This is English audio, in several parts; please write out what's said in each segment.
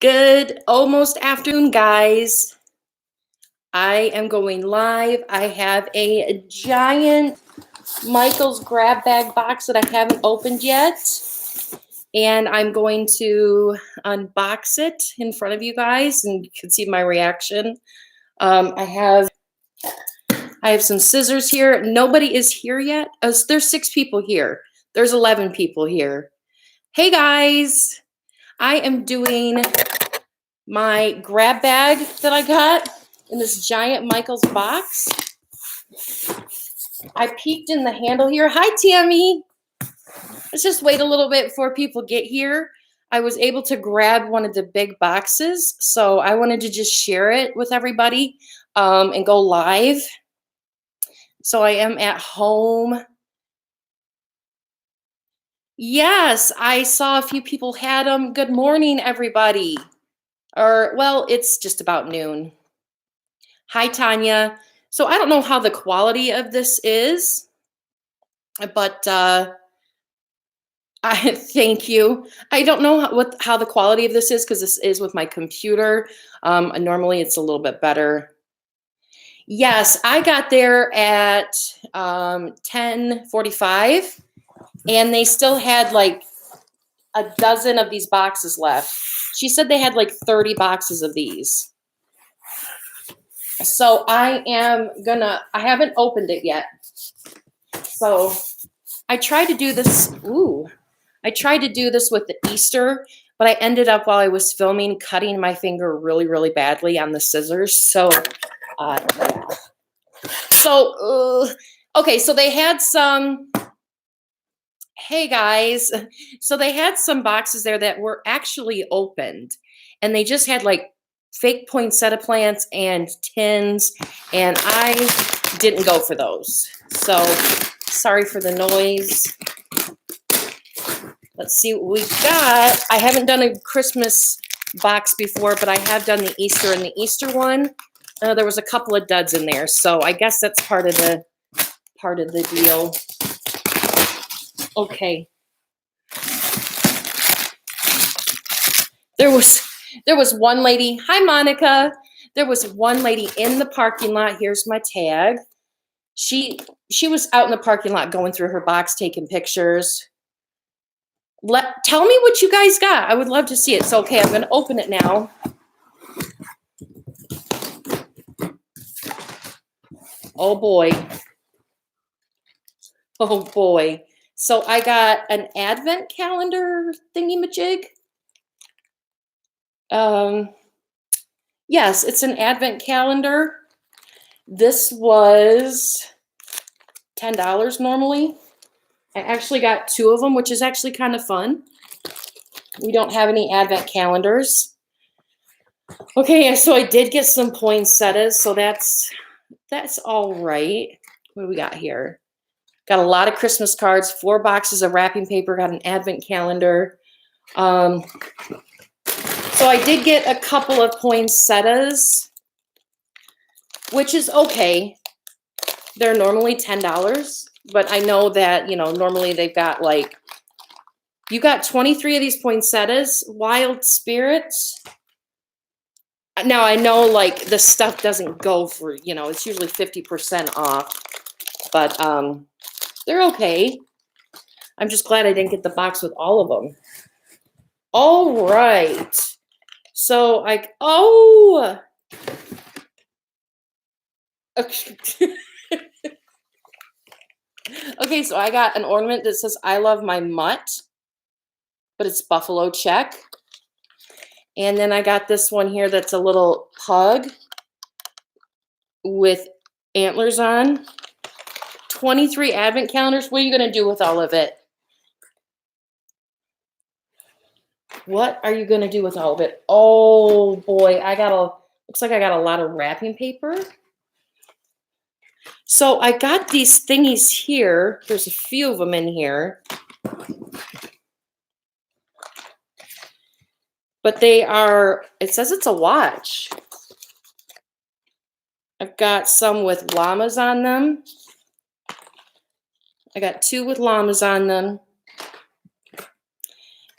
Good almost afternoon, guys. I am going live. I have a giant Michael's grab bag box that I haven't opened yet. And I'm going to unbox it in front of you guys and you can see my reaction. I have some scissors here. Nobody is here yet. There's 6 people here. There's 11 people here. Hey guys, I am doing my grab bag that I got in this giant Michael's box. I peeked in the handle here. Hi, Tammy. Let's just wait a little bit before people get here. I was able to grab one of the big boxes, so I wanted to just share it with everybody and go live. So I am at home. Yes, I saw a few people had them. Good morning, everybody. Well, it's just about noon. Hi, Tanya. So I don't know how the quality of this is, but I thank you. I don't know how the quality of this is because this is with my computer. Normally it's a little bit better. Yes, I got there at 10:45 and they still had like a dozen of these boxes left. She said they had like 30 boxes of these. So I haven't opened it yet. So I tried to do this. I tried to do this with the Easter, but I ended up while I was filming cutting my finger really, really badly on the scissors. So, yeah. So, okay, so they had some, hey guys. So they had some boxes there that were actually opened and they just had like fake poinsettia plants and tins, and I didn't go for those. So sorry for the noise. Let's see what we got. I haven't done a Christmas box before, but I have done the Easter, and the Easter one, there was a couple of duds in there. So I guess that's part of the deal. Okay. There was one lady. Hi, Monica. There was one lady in the parking lot. Here's my tag. She was out in the parking lot going through her box, taking pictures. Tell me what you guys got. I would love to see it. So, okay, I'm going to open it now. Oh, boy. Oh, boy. So I got an advent calendar thingy-majig. Yes, it's an advent calendar. This was $10 normally. I actually got 2 of them, which is actually kind of fun. We don't have any advent calendars. Okay, so I did get some poinsettias, so that's all right. What do we got here? Got a lot of Christmas cards, 4 boxes of wrapping paper, got an advent calendar. So I did get a couple of poinsettias, which is okay. They're normally $10, but I know that, normally they've got like, you got 23 of these poinsettias, wild spirits. Now I know like the stuff doesn't go for, it's usually 50% off, but they're okay. I'm just glad I didn't get the box with all of them. All right. So okay, so I got an ornament that says, I love my mutt, but it's buffalo check. And then I got this one here that's a little pug with antlers on. 23 advent calendars. What are you going to do with all of it? What are you going to do with all of it? Oh, boy. Looks like I got a lot of wrapping paper. So I got these thingies here. There's a few of them in here. But it says it's a watch. I've got some with llamas on them. I got 2 with llamas on them.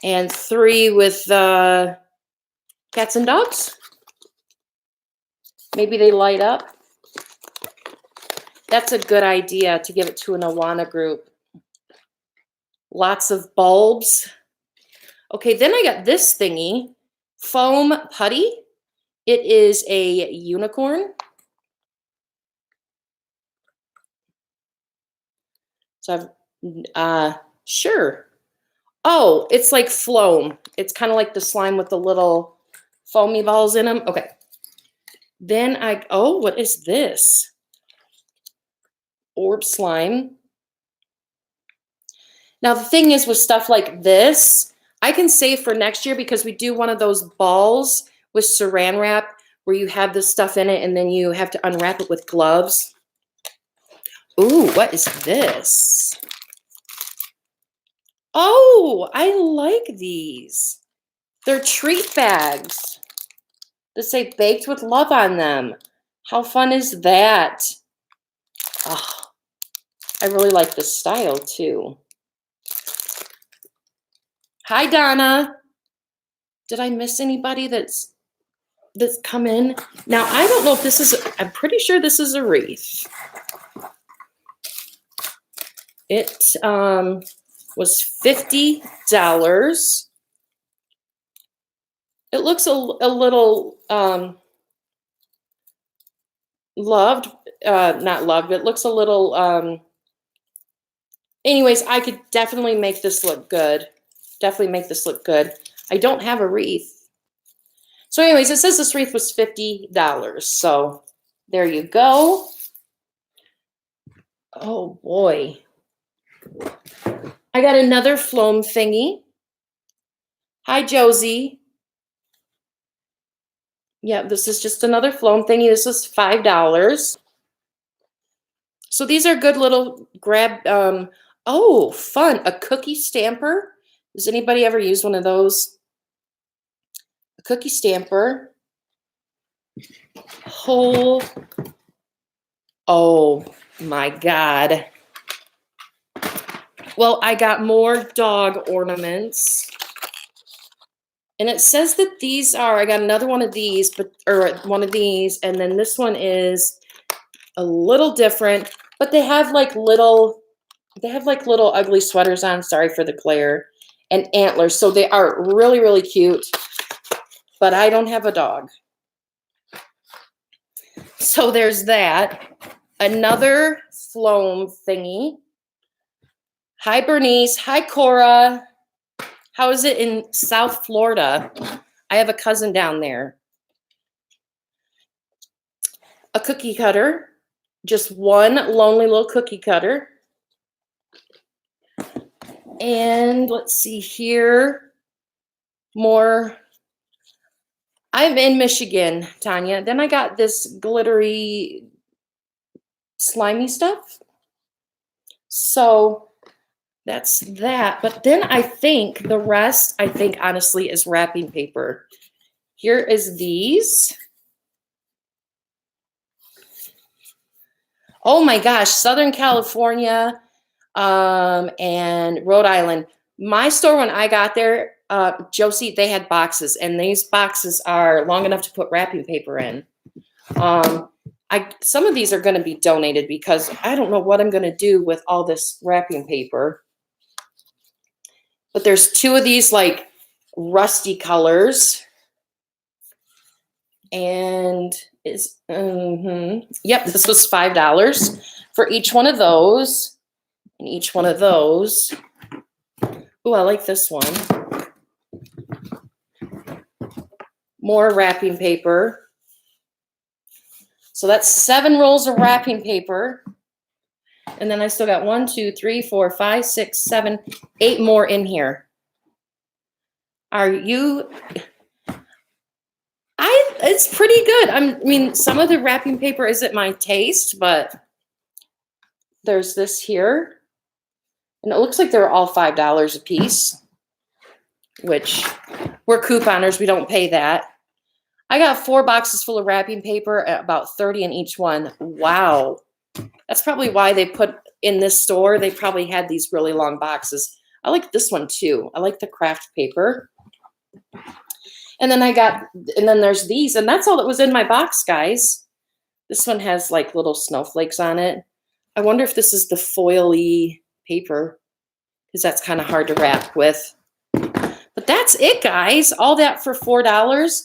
And 3 with Cats and dogs? Maybe they light up. That's a good idea to give it to an Awana group. Lots of bulbs. Okay, then I got this thingy, foam putty. It is a unicorn. So I've, sure. Oh, it's like Floam. It's kind of like the slime with the little foamy balls in them. Okay. Then oh, what is this? Orb slime. Now, the thing is with stuff like this, I can save for next year because we do one of those balls with saran wrap where you have this stuff in it and then you have to unwrap it with gloves. Ooh, what is this? Oh, I like these. They're treat bags that say baked with love on them. How fun is that? Oh, I really like this style too. Hi, Donna. Did I miss anybody that's come in? Now, I don't know if this is, I'm pretty sure this is a wreath. It was $50. It looks a little loved, not loved, but it looks a little, anyways, I could definitely make this look good. Definitely make this look good. I don't have a wreath. So anyways, it says this wreath was $50. So there you go. Oh boy. I got another Floam thingy. Hi, Josie. Yeah, this is just another Floam thingy. This was $5. So these are good little grab. Oh, fun. A cookie stamper. Does anybody ever use one of those? A cookie stamper. Whole. Oh my God. Well, I got more dog ornaments. And it says that these are, I got another one of these, or one of these, and then this one is a little different, but they have like little ugly sweaters on, sorry for the glare, and antlers. So they are really, really cute, but I don't have a dog. So there's that. Another Floam thingy. Hi, Bernice. Hi, Cora. How is it in South Florida? I have a cousin down there. A cookie cutter. Just one lonely little cookie cutter. And let's see here. More. I'm in Michigan, Tanya. Then I got this glittery, slimy stuff. So that's that. But then I think the rest, honestly, is wrapping paper. Here is these. Oh my gosh, Southern California and Rhode Island. My store, when I got there, Josie, they had boxes, and these boxes are long enough to put wrapping paper in. Some of these are going to be donated because I don't know what I'm going to do with all this wrapping paper. But there's two of these like rusty colors. And is yep, this was $5 for each one of those. And each one of those. Oh, I like this one. More wrapping paper. So that's 7 rolls of wrapping paper. And then I still got 1, 2, 3, 4, 5, 6, 7, 8 more in here. Are you... It's pretty good. I mean, some of the wrapping paper isn't my taste, but there's this here. And it looks like they're all $5 a piece, which we're couponers. We don't pay that. I got 4 boxes full of wrapping paper at about 30 in each one. Wow. That's probably why they put in this store. They probably had these really long boxes. I like this one too. I like the craft paper. And then and then there's these, and that's all that was in my box, guys. This one has like little snowflakes on it. I wonder if this is the foily paper, because that's kind of hard to wrap with. But that's it, guys. All that for $4.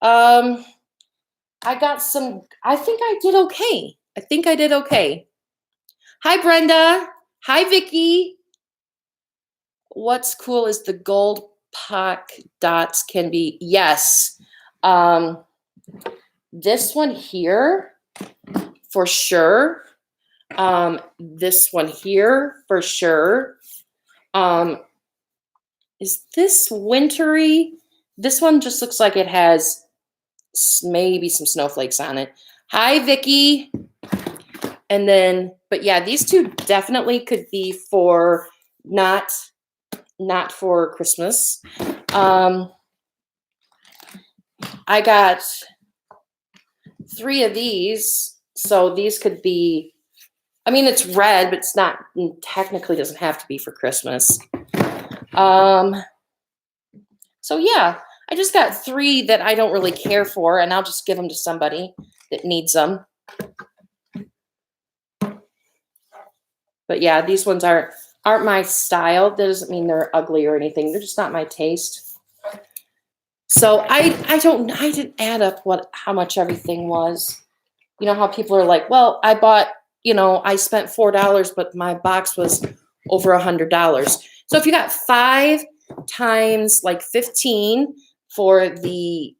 I got some, I think I did okay. I think I did okay. Hi, Brenda. Hi, Vicky. What's cool is the gold puck dots can be, yes. This one here, for sure. This one here, for sure. Is this wintry? This one just looks like it has maybe some snowflakes on it. Hi, Vicky. And then, but yeah, these two definitely could be for not for Christmas. I got 3 of these, so these could be, I mean, it's red, but it's not, technically doesn't have to be for Christmas. So yeah, I just got 3 that I don't really care for, and I'll just give them to somebody that needs them. But yeah, these ones aren't my style. That doesn't mean they're ugly or anything. They're just not my taste. So I didn't add up how much everything was. You know how people are like, well, I bought, I spent $4, but my box was over $100. So if you got 5 times like 15 for the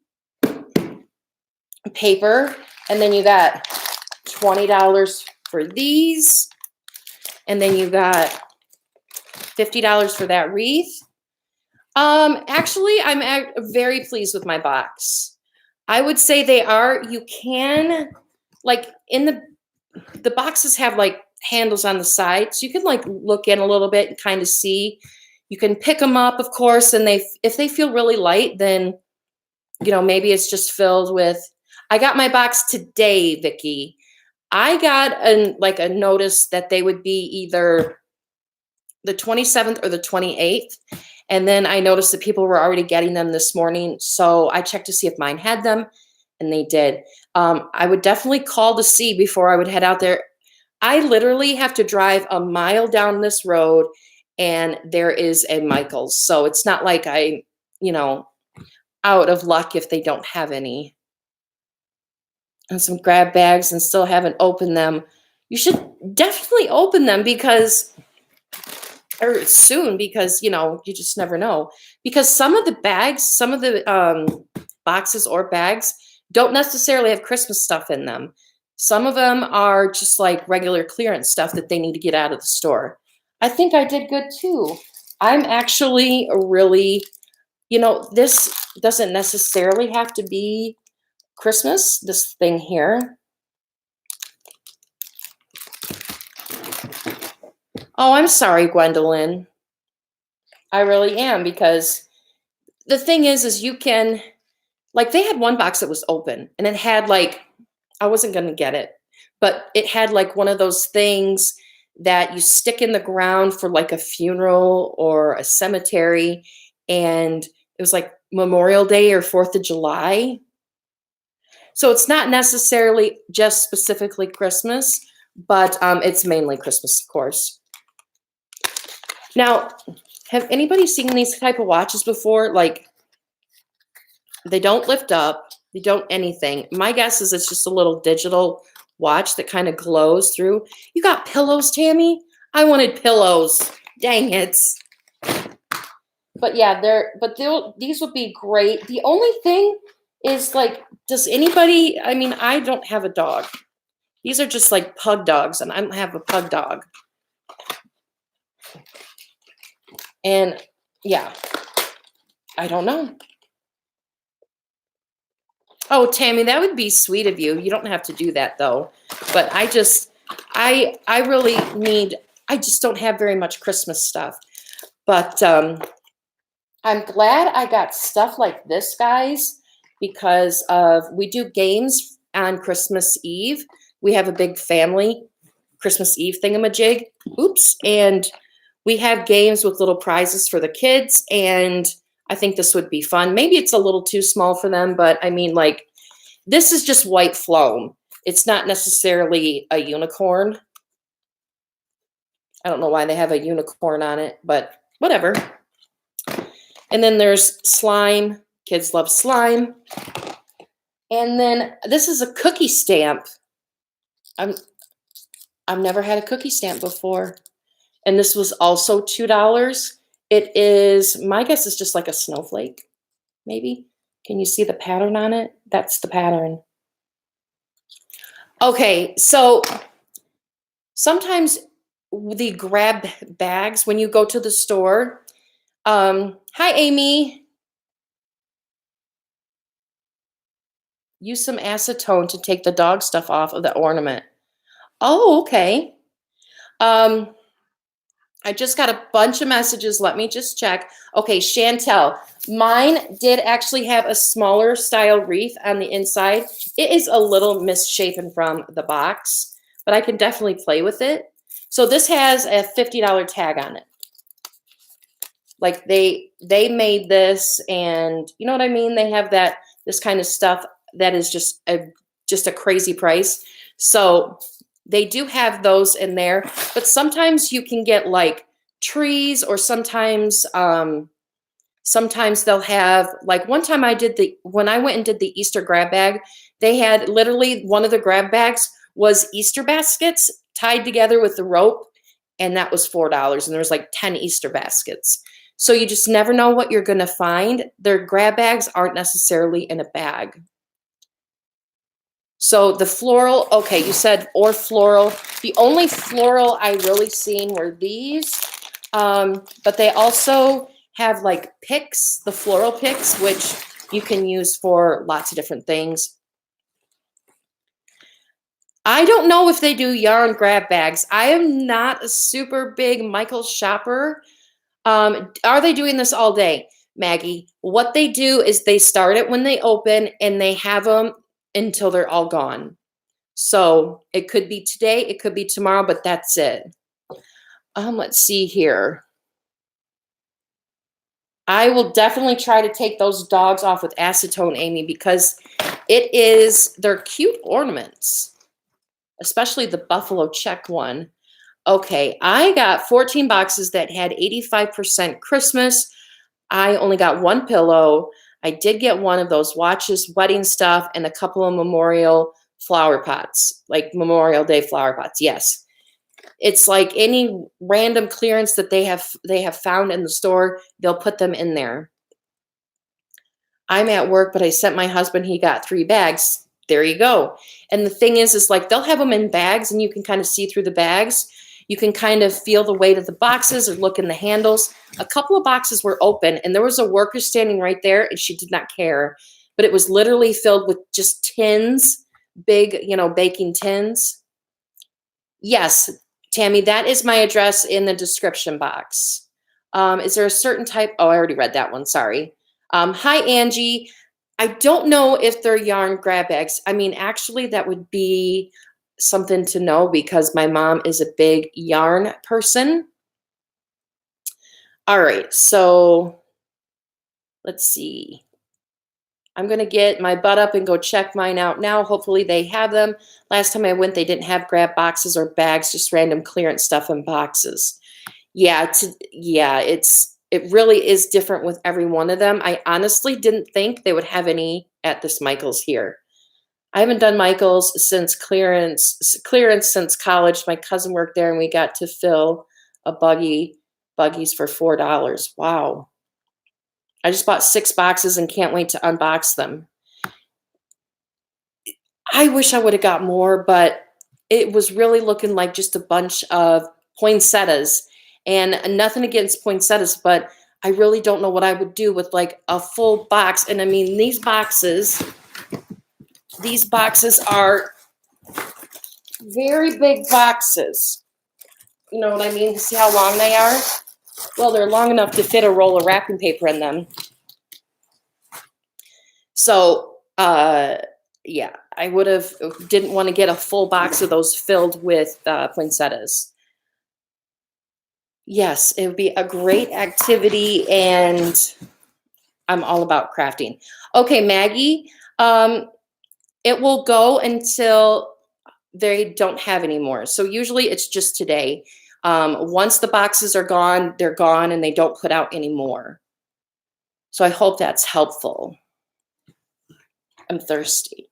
paper, and then you got $20 for these, and then you got $50 for that wreath. Actually, I'm very pleased with my box. I would say you can, like, in the boxes have like handles on the side, so you can like look in a little bit and kind of see. You can pick them up, of course, and if they feel really light, then, maybe it's just filled with, I got my box today, Vicky. I got a notice that they would be either the 27th or the 28th. And then I noticed that people were already getting them this morning. So I checked to see if mine had them, and they did. I would definitely call to see before I would head out there. I literally have to drive a mile down this road, and there is a Michael's. So it's not like I, out of luck if they don't have any. And some grab bags, and still haven't opened them. You should definitely open them soon, because you just never know. Because some of the boxes or bags don't necessarily have Christmas stuff in them. Some of them are just like regular clearance stuff that they need to get out of the store. I think I did good too. I'm actually really, this doesn't necessarily have to be Christmas, this thing here. Oh, I'm sorry, Gwendolyn. I really am, because the thing is you can, like, they had one box that was open, and it had like, I wasn't going to get it, but it had like one of those things that you stick in the ground for like a funeral or a cemetery, and it was like Memorial Day or 4th of July. So it's not necessarily just specifically Christmas, but it's mainly Christmas, of course. Now, have anybody seen these type of watches before? Like, they don't lift up, they don't anything. My guess is it's just a little digital watch that kind of glows through. You got pillows, Tammy? I wanted pillows. Dang it. But yeah, these would be great. The only thing is, like, does anybody, I mean, I don't have a dog. These are just like pug dogs, and I don't have a pug dog. And yeah, I don't know. Oh, Tammy, that would be sweet of you. You don't have to do that though. But I just don't have very much Christmas stuff. But I'm glad I got stuff like this, guys, because we do games on Christmas Eve. We have a big family Christmas Eve thingamajig. Oops. And we have games with little prizes for the kids. And I think this would be fun. Maybe it's a little too small for them, but I mean, like, this is just white foam. It's not necessarily a unicorn. I don't know why they have a unicorn on it, but whatever. And then there's slime. Kids love slime. And then this is a cookie stamp. I've never had a cookie stamp before. And this was also $2. It is, my guess is just like a snowflake, maybe. Can you see the pattern on it? That's the pattern. Okay, so sometimes the grab bags when you go to the store. Hi, Amy. Use some acetone to take the dog stuff off of the ornament. Oh, okay. I just got a bunch of messages. Let me just check. Okay, Chantel. Mine did actually have a smaller style wreath on the inside. It is a little misshapen from the box, but I can definitely play with it. So this has a $50 tag on it. Like they made this, and you know what I mean? They have this kind of stuff that is just a crazy price. So they do have those in there, but sometimes you can get like trees, or sometimes they'll have, like, one time when I went and did the Easter grab bag, they had literally one of the grab bags was Easter baskets tied together with the rope, and that was $4, and there was like 10 Easter baskets. So you just never know what you're going to find. Their grab bags aren't necessarily in a bag. So the floral, okay, you said or floral. The only floral I really seen were these, but they also have like picks, the floral picks, which you can use for lots of different things. I don't know if they do yarn grab bags. I am not a super big Michaels shopper. Are they doing this all day, Maggie? What they do is they start it when they open, and they have them until they're all gone. So it could be today, it could be tomorrow, but that's it. Let's see here. I will definitely try to take those dogs off with acetone, Amy, because they're cute ornaments, especially the buffalo check one. Okay, I got 14 boxes that had 85% Christmas. I only got one pillow. I did get one of those watches, wedding stuff, and a couple of memorial flower pots, like Memorial Day flower pots. Yes. It's like any random clearance that they have found in the store, they'll put them in there. I'm at work, but I sent my husband, he got 3 bags. There you go. And the thing is like they'll have them in bags, and you can kind of see through the bags. You can kind of feel the weight of the boxes or look in the handles. A couple of boxes were open, and there was a worker standing right there, and she did not care. But it was literally filled with just tins, big, baking tins. Yes, Tammy, that is my address in the description box. Is there a certain type? Oh, I already read that one. Sorry. Hi, Angie. I don't know if they're yarn grab bags. I mean, actually, that would be something to know because my mom is a big yarn person. All right, so let's see. I'm going to get my butt up and go check mine out now. Hopefully they have them. Last time I went, they didn't have grab boxes or bags, just random clearance stuff in boxes. Yeah, it really is different with every one of them. I honestly didn't think they would have any at this Michaels here. I haven't done Michaels since clearance since college. My cousin worked there, and we got to fill a buggies for $4. Wow. I just bought 6 boxes and can't wait to unbox them. I wish I would have got more, but it was really looking like just a bunch of poinsettias, and nothing against poinsettias, but I really don't know what I would do with like a full box. And I mean, these boxes are very big boxes. You know what I mean? See how long they are? Well, they're long enough to fit a roll of wrapping paper in them. So, yeah, I didn't want to get a full box of those filled with poinsettias. Yes, it would be a great activity, and I'm all about crafting. Okay, Maggie, it will go until they don't have any more. So usually it's just today. Once the boxes are gone, they're gone and they don't put out anymore. So I hope that's helpful. I'm thirsty.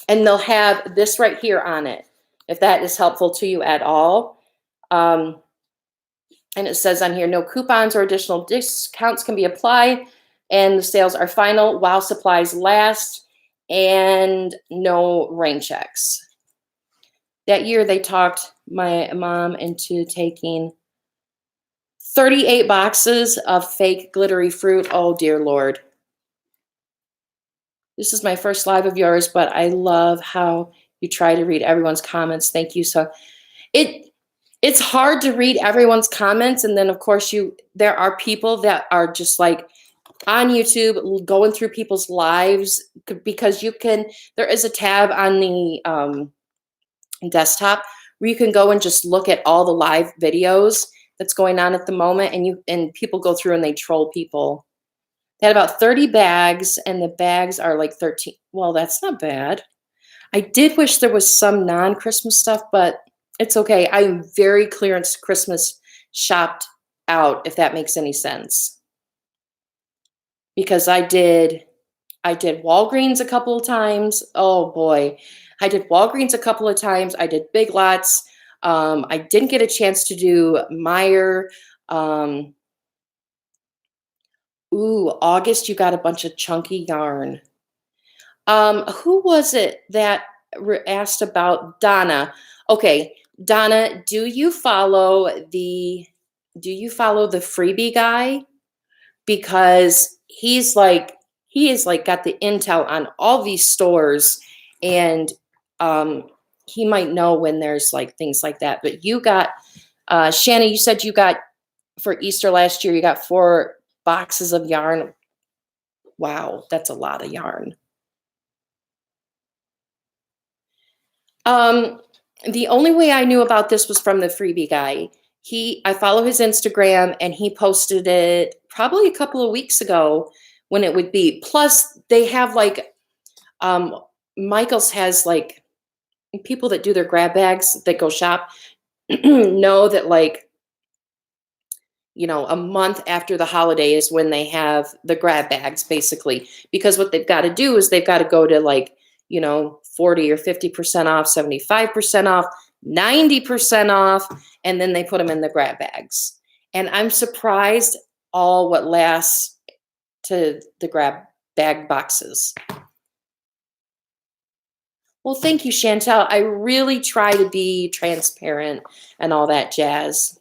And they'll have this right here on it, if that is helpful to you at all. And it says on here, no coupons or additional discounts can be applied, and the sales are final while supplies last, and no rain checks. That year, they talked my mom into taking 38 boxes of fake glittery fruit. Oh, dear Lord. This is my first live of yours, but I love how you try to read everyone's comments. Thank you. So it's hard to read everyone's comments. And then, of course, there are people that are just like on YouTube going through people's lives, because there is a tab on the desktop where you can go and just look at all the live videos that's going on at the moment, and people go through and they troll people. They had about 30 bags, and the bags are like 13. Well, that's not bad. I did wish there was some non-Christmas stuff, but it's okay. I am very clearance Christmas shopped out, if that makes any sense. Because I did Walgreens a couple of times. Oh boy. I did Walgreens a couple of times. I did Big Lots. I didn't get a chance to do Meijer. August, you got a bunch of chunky yarn. Who was it that asked about Donna? Okay, Donna, do you follow the freebie guy? Because he is like got the intel on all these stores, and he might know when there's like things like that. But you got Shanna, you said you got for Easter last year, you got 4 boxes of yarn. Wow, that's a lot of yarn. The only way I knew about this was from the freebie guy. I follow his Instagram, and he posted it probably a couple of weeks ago when it would be. Plus, they have like, Michael's has like people that do their grab bags that go shop know that, like, a month after the holiday is when they have the grab bags, basically, because what they've got to do is they've got to go to like, 40 or 50% off, 75% off, 90% off, and then they put them in the grab bags. And I'm surprised all what lasts to the grab bag boxes. Well, thank you, Chantel. I really try to be transparent and all that jazz.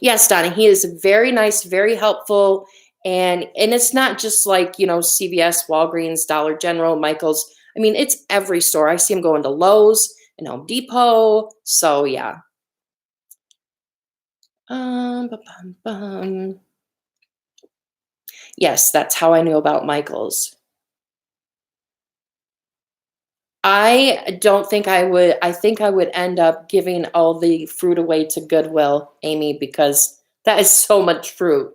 Yes, Donna, he is very nice, very helpful. And it's not just like, CVS, Walgreens, Dollar General, Michael's. I mean, it's every store. I see him going to Lowe's and Home Depot. So, yeah. Yes, that's how I knew about Michael's. I don't think I would. I think I would end up giving all the fruit away to Goodwill, Amy, because that is so much fruit.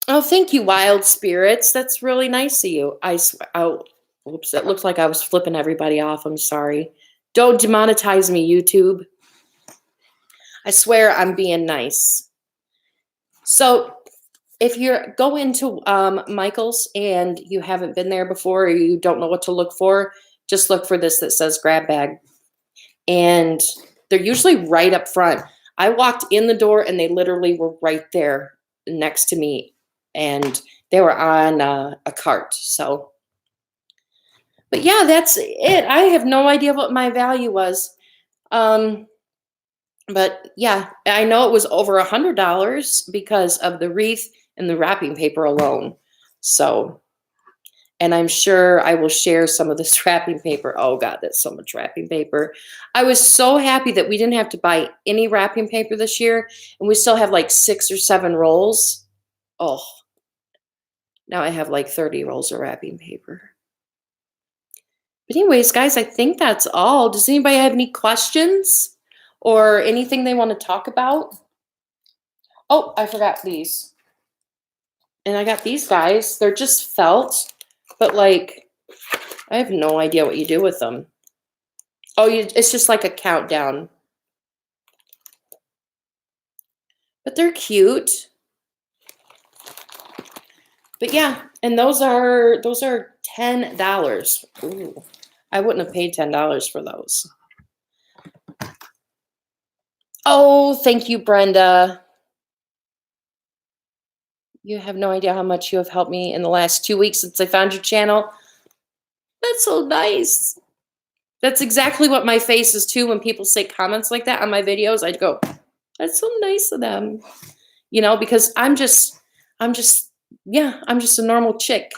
Oh, thank you, Wild Spirits. That's really nice of you. Oops, it looks like I was flipping everybody off. I'm sorry. Don't demonetize me, YouTube. I swear I'm being nice. So if you go into Michael's and you haven't been there before, or you don't know what to look for, just look for this that says grab bag. And they're usually right up front. I walked in the door and they literally were right there next to me, and they were on a cart. So, but yeah, that's it. I have no idea what my value was. But yeah, I know it was over $100 because of the wreath and the wrapping paper alone. So, and I'm sure I will share some of this wrapping paper. Oh God, that's so much wrapping paper. I was so happy that we didn't have to buy any wrapping paper this year, and we still have like 6 or 7 rolls. Oh, now I have like 30 rolls of wrapping paper. But anyways, guys, I think that's all. Does anybody have any questions or anything they want to talk about? Oh, I forgot these. And I got these guys. They're just felt, but like I have no idea what you do with them. Oh, it's just like a countdown. But they're cute. But yeah, and those are $10. Ooh, I wouldn't have paid $10 for those. Oh, thank you, Brenda. You have no idea how much you have helped me in the last 2 weeks since I found your channel. That's so nice. That's exactly what my face is too when people say comments like that on my videos. I go, that's so nice of them. You know, because I'm just a normal chick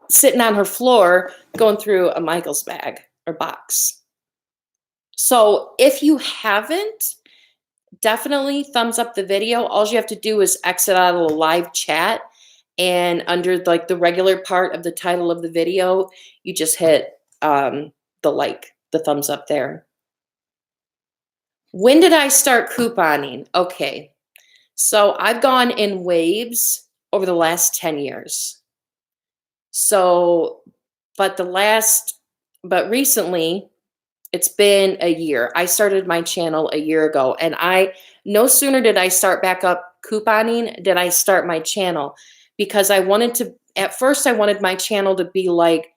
sitting on her floor going through a Michael's bag or box. So if you haven't, definitely thumbs up the video. All you have to do is exit out of the live chat, and under like the regular part of the title of the video, you just hit the thumbs up there. When did I start couponing? Okay, so I've gone in waves over the last 10 years. So, but recently, it's been a year. I started my channel a year ago, and no sooner did I start back up couponing did I start my channel, because at first I wanted my channel to be like,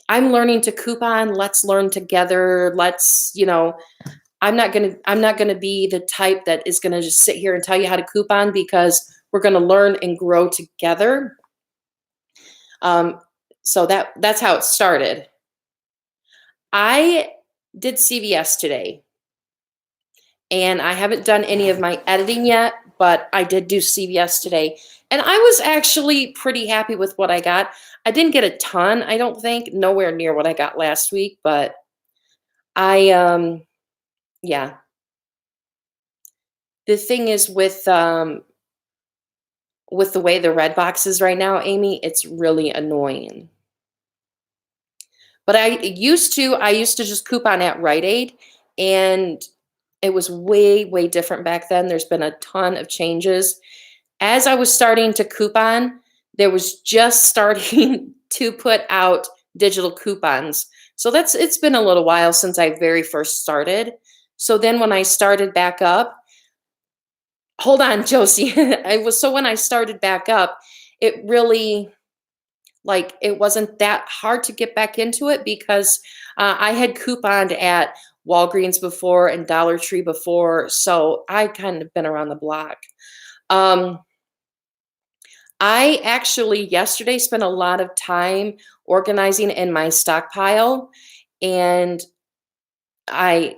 I'm learning to coupon, let's learn together, I'm not gonna be the type that is gonna just sit here and tell you how to coupon, because we're gonna learn and grow together. So that's how it started. I did CVS today, and I haven't done any of my editing yet, but I did do CVS today, and I was actually pretty happy with what I got. I didn't get a ton, I don't think, nowhere near what I got last week, but yeah. The thing is with the way the red box is right now, Amy, it's really annoying. But I used to just coupon at Rite Aid, and it was way, way different back then. There's been a ton of changes. As I was starting to coupon, there was just starting to put out digital coupons. So it's been a little while since I very first started. So then when I started back up, hold on, Josie. So when I started back up, it really, it wasn't that hard to get back into it, because I had couponed at Walgreens before and Dollar Tree before, so I kind of been around the block. I actually yesterday spent a lot of time organizing in my stockpile, and I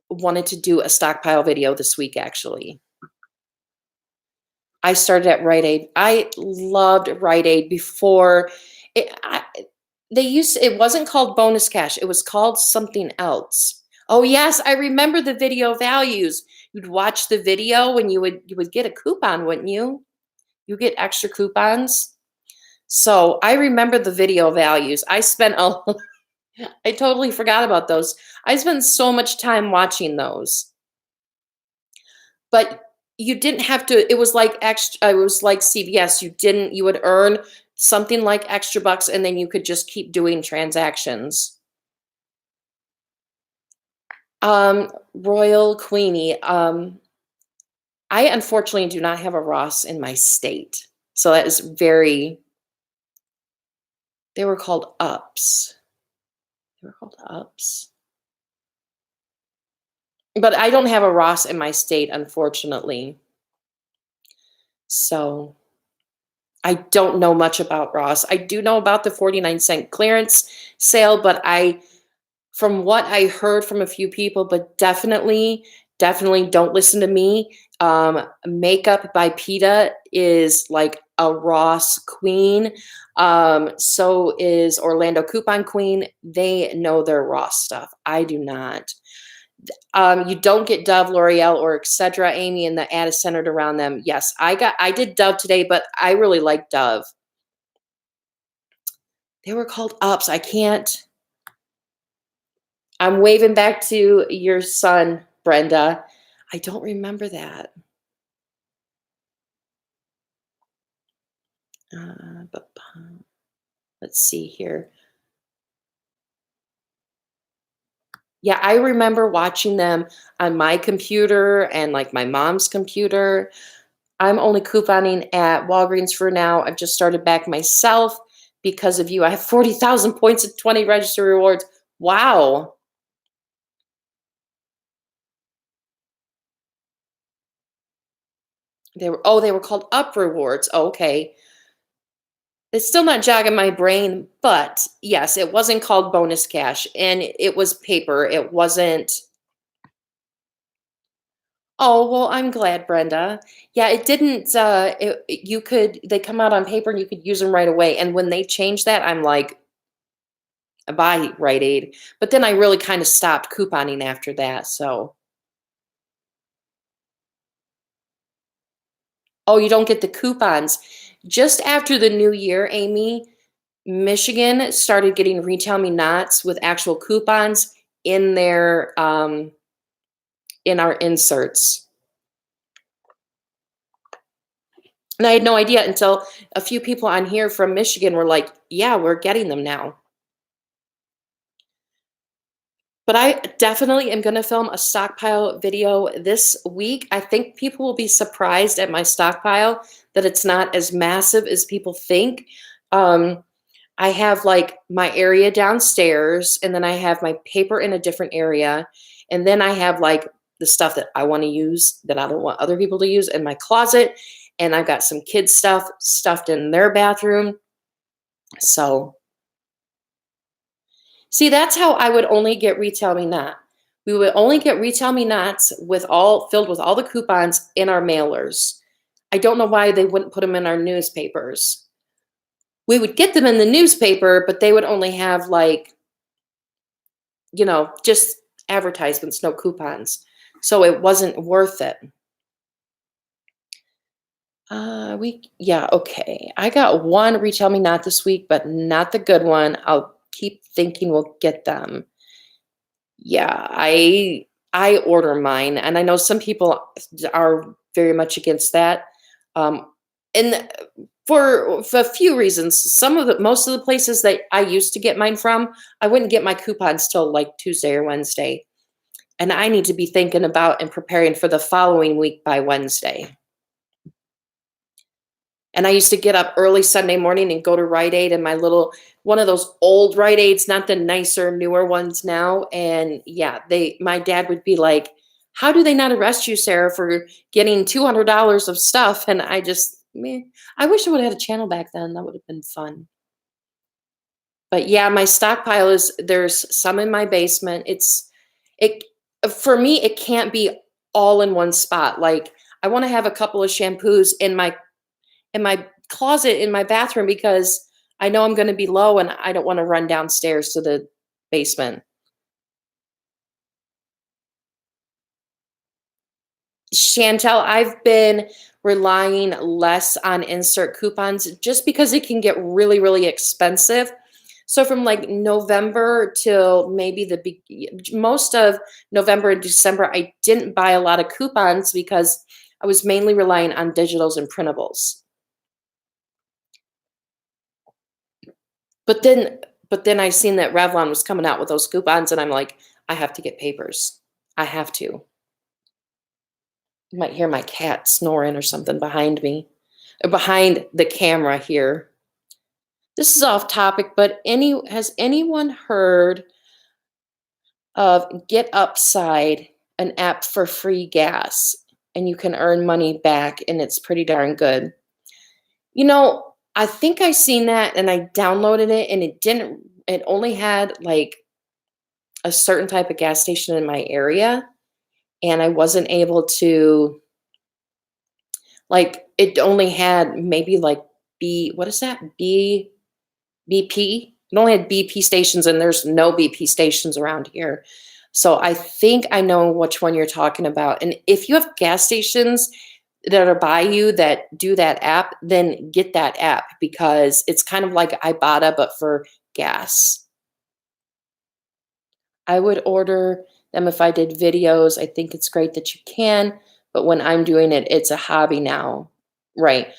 wanted to do a stockpile video this week, actually. I started at Rite Aid. I loved Rite Aid before. It wasn't called bonus cash. It was called something else. Oh yes, I remember the video values. You'd watch the video when you would get a coupon, wouldn't you? You get extra coupons. So I remember the video values. I totally forgot about those. I spent so much time watching those. But you didn't have to, it was like CVS. You would earn something like extra bucks, and then you could just keep doing transactions. Royal Queenie, I unfortunately do not have a Ross in my state. So that is they were called ups. But I don't have a Ross in my state, unfortunately. So I don't know much about Ross. I do know about the 49-cent clearance sale, but from what I heard from a few people, but definitely don't listen to me. Makeup by PETA is like a Ross queen. So is Orlando Coupon Queen. They know their Ross stuff. I do not. You don't get Dove, L'Oreal, or etc. Amy, and the ad is centered around them. Yes, I did Dove today, but I really like Dove. They were called ups. I'm waving back to your son, Brenda. I don't remember that. But let's see here. Yeah, I remember watching them on my computer and like my mom's computer. I'm only couponing at Walgreens for now. I've just started back myself because of you. I have 40,000 points at 20 register rewards. Wow. They were called up rewards. Oh, okay. It's still not jogging my brain, but yes, it wasn't called bonus cash and it was paper. It wasn't. Oh, well, I'm glad, Brenda. Yeah, it didn't they come out on paper and you could use them right away. And when they changed that, I'm like, bye, Rite Aid. But then I really kind of stopped couponing after that. So, oh, you don't get the coupons. Just after the new year, Amy, Michigan started getting Retail Me Nots with actual coupons in their in our inserts. And I had no idea until a few people on here from Michigan were like, "Yeah, we're getting them now." But I definitely am going to film a stockpile video this week. I think people will be surprised at my stockpile that it's not as massive as people think. Um, I have like my area downstairs, and then I have my paper in a different area. And then I have like the stuff that I want to use that I don't want other people to use in my closet. And I've got some kids' stuff stuffed in their bathroom. So, see, that's how I would only get Retail Me Not. We would only get Retail Me Nots with all filled with all the coupons in our mailers. I don't know why they wouldn't put them in our newspapers. We would get them in the newspaper, but they would only have like, just advertisements, no coupons. So it wasn't worth it. Okay. I got one Retail Me Not this week, but not the good one. I'll keep thinking we'll get them. Yeah, I order mine, and I know some people are very much against that. And for a few reasons. Most of the places that I used to get mine from, I wouldn't get my coupons till like Tuesday or Wednesday. And I need to be thinking about and preparing for the following week by Wednesday. And I used to get up early Sunday morning and go to Rite Aid and one of those old Rite Aids, not the nicer, newer ones now. And yeah, my dad would be like, "How do they not arrest you, Sarah, for getting $200 of stuff?" And I just, I wish I would have had a channel back then. That would have been fun. But yeah, my stockpile there's some in my basement. It, for me, it can't be all in one spot. Like I want to have a couple of shampoos in my closet in my bathroom because I know I'm going to be low and I don't want to run downstairs to the basement. Chantel, I've been relying less on insert coupons just because it can get really, really expensive. So from like November till maybe most of November and December, I didn't buy a lot of coupons because I was mainly relying on digitals and printables. But then I seen that Revlon was coming out with those coupons, and I'm like, I have to get papers. I have to. You might hear my cat snoring or something behind me, or behind the camera here. This is off topic, but has anyone heard of Get Upside, an app for free gas, and you can earn money back, and it's pretty darn good. I think I seen that and I downloaded it, and it only had like a certain type of gas station in my area, and I wasn't able to, like, it only had maybe like what is that? BP? It only had BP stations, and there's no BP stations around here. So I think I know which one you're talking about. And if you have gas stations that are by you that do that app, then get that app because it's kind of like Ibotta, but for gas. I would order them if I did videos. I think it's great that you can, but when I'm doing it, it's a hobby now. Right.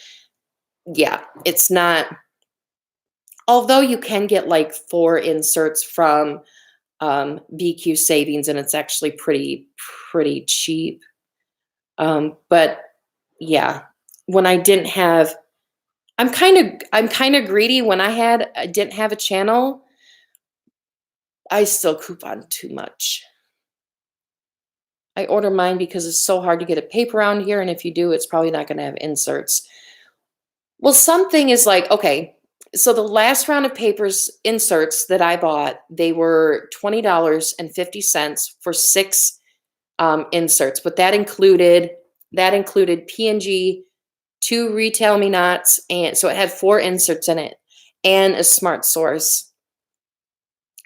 Yeah, it's not, although you can get like 4 inserts from BQ Savings, and it's actually pretty cheap. But yeah, when I didn't have, I'm kind of greedy. When I didn't have a channel, I still coupon too much. I order mine because it's so hard to get a paper around here, and if you do, it's probably not going to have inserts. Well, something is like, okay, so the last round of papers inserts that I bought, they were $20.50 for 6 inserts, but that included P&G, 2 retail me nots, and so it had 4 inserts in it and a smart source.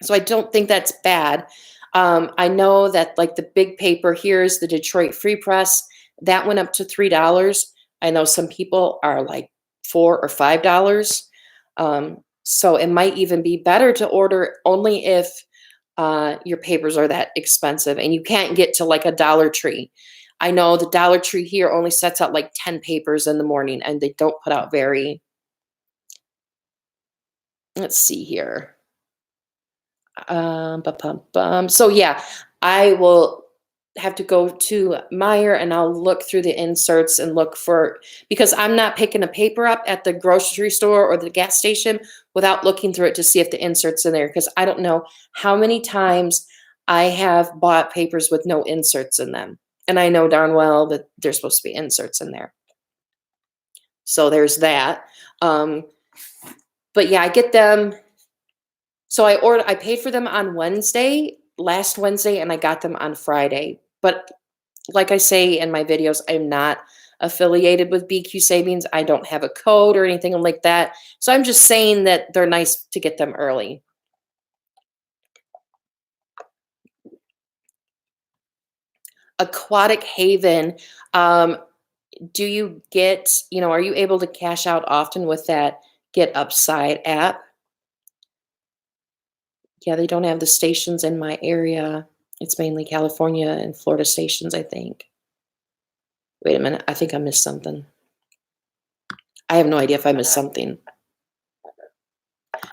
So I don't think that's bad. I know that like the big paper here is the Detroit Free Press. That went up to $3. I know some people are like $4 or $5. So it might even be better to order only if your papers are that expensive and you can't get to like a Dollar Tree. I know the Dollar Tree here only sets out like 10 papers in the morning and they don't put out very, let's see here. So yeah, I will have to go to Meyer and I'll look through the inserts and look for, because I'm not picking a paper up at the grocery store or the gas station without looking through it to see if the inserts in there, because I don't know how many times I have bought papers with no inserts in them. And I know darn well that there's supposed to be inserts in there. So there's that. But yeah, I get them. So I paid for them on last Wednesday, and I got them on Friday. But like I say in my videos, I'm not affiliated with BQ Savings. I don't have a code or anything like that. So I'm just saying that they're nice to get them early. Aquatic Haven. Do you get, are you able to cash out often with that Get Upside app? Yeah, they don't have the stations in my area. It's mainly California and Florida stations, I think. Wait a minute. I think I missed something. I have no idea if I missed something.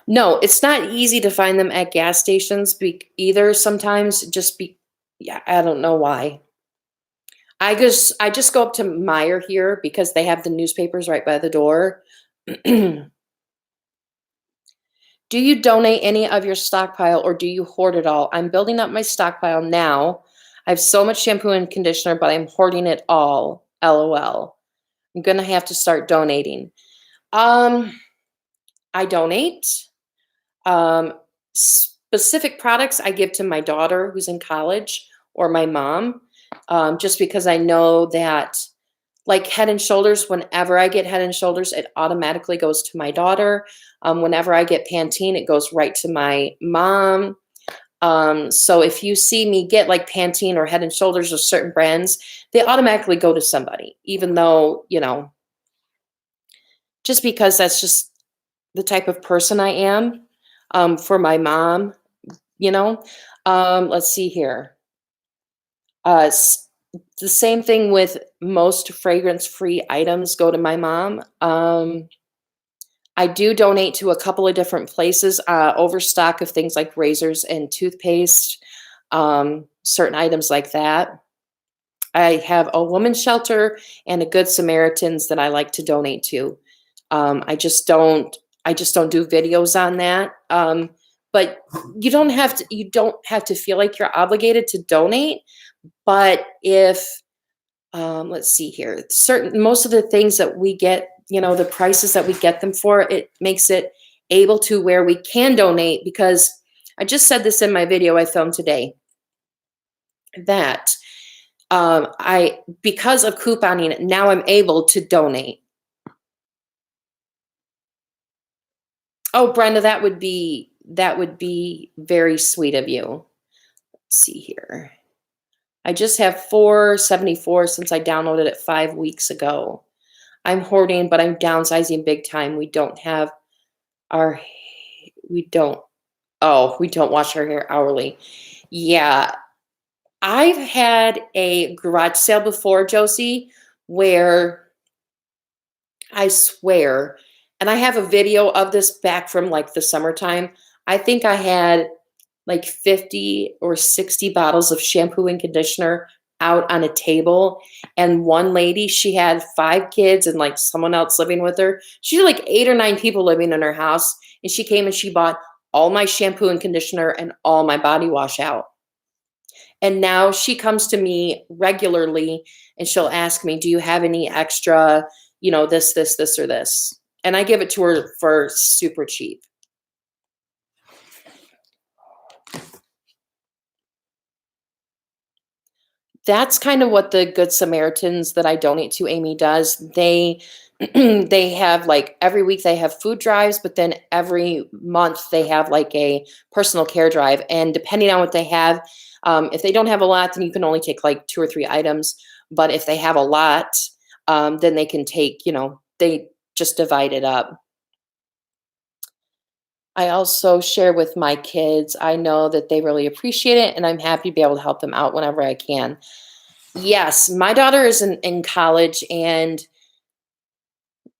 No, it's not easy to find them at gas stations either sometimes. Yeah, I don't know why. I just go up to Meyer here because they have the newspapers right by the door. Do you donate any of your stockpile or do you hoard it all? I'm building up my stockpile now. I have so much shampoo and conditioner, but I'm hoarding it all. LOL. I'm gonna have to start donating. I donate. Specific products I give to my daughter who's in college or my mom, just because I know that, like Head and Shoulders, whenever I get Head and Shoulders, it automatically goes to my daughter. Whenever I get Pantene, it goes right to my mom. So if you see me get like Pantene or Head and Shoulders or certain brands, they automatically go to somebody, even though, just because that's just the type of person I am. For my mom, let's see here. The same thing with most fragrance-free items go to my mom. I do donate to a couple of different places, overstock of things like razors and toothpaste, certain items like that. I have a women's shelter and a Good Samaritans that I like to donate to. I just don't do videos on that. But you don't have to feel like you're obligated to donate. But if let's see here, most of the things that we get, the prices that we get them for, it makes it able to where we can donate, because I just said this in my video I filmed today, that because of couponing, now I'm able to donate. Oh, Brenda, that would be very sweet of you. Let's see here. I just have 474 since I downloaded it 5 weeks ago. I'm hoarding, but I'm downsizing big time. Our, we don't, we don't wash our hair hourly. Yeah. I've had a garage sale before, Josie, where I swear, and I have a video of this back from like the summertime. I think I had like 50 or 60 bottles of shampoo and conditioner out on a table. And one lady, she had 5 kids and like someone else living with her. She had like 8 or 9 people living in her house. And she came and she bought all my shampoo and conditioner and all my body wash out. And now she comes to me regularly and she'll ask me, do you have any extra, this, or this? And I give it to her for super cheap. That's kind of what the Good Samaritans that I donate to, Amy, does. They they have like every week they have food drives, but then every month they have like a personal care drive. And depending on what they have, if they don't have a lot, then you can only take like 2 or 3 items. But if they have a lot, then they can take, they just divide it up. I also share with my kids. I know that they really appreciate it, and I'm happy to be able to help them out whenever I can. Yes, my daughter is in college, and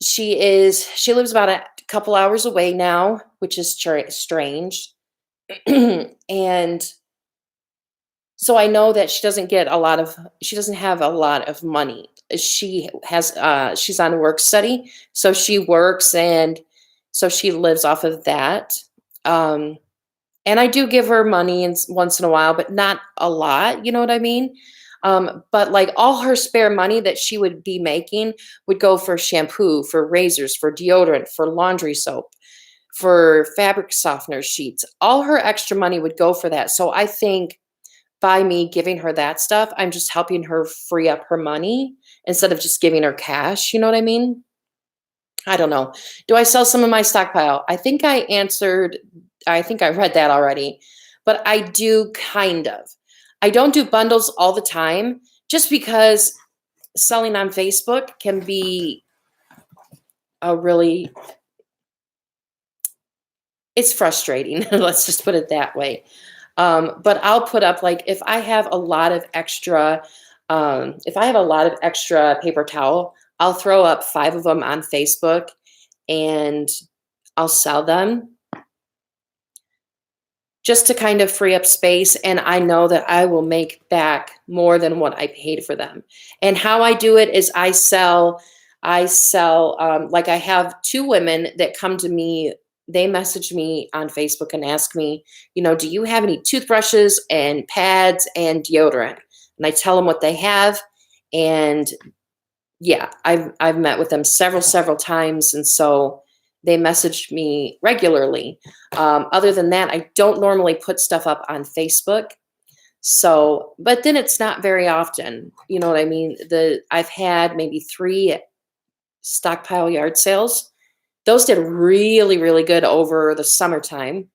she lives about a couple hours away now, which is strange. And so I know that she doesn't have a lot of money. She's on work study, so she works, and so she lives off of that. Um, and I do give her money once in a while, but not a lot, you know what I mean? But like all her spare money that she would be making would go for shampoo, for razors, for deodorant, for laundry soap, for fabric softener sheets. All her extra money would go for that. So I think by me giving her that stuff, I'm just helping her free up her money instead of just giving her cash. You know what I mean? I don't know. Do I sell some of my stockpile? I think I read that already, but I do kind of. I don't do bundles all the time just because selling on Facebook can be it's frustrating. Let's just put it that way. But I'll put up like if I have a lot of extra paper towel, I'll throw up 5 of them on Facebook and I'll sell them just to kind of free up space. And I know that I will make back more than what I paid for them. And how I do it is I sell, like I have 2 women that come to me. They message me on Facebook and ask me, do you have any toothbrushes and pads and deodorant? And I tell them what they have. And yeah, I've met with them several times. And so they message me regularly. Other than that, I don't normally put stuff up on Facebook. So, but then it's not very often, you know what I mean? I've had maybe 3 stockpile yard sales. Those did really, really good over the summertime.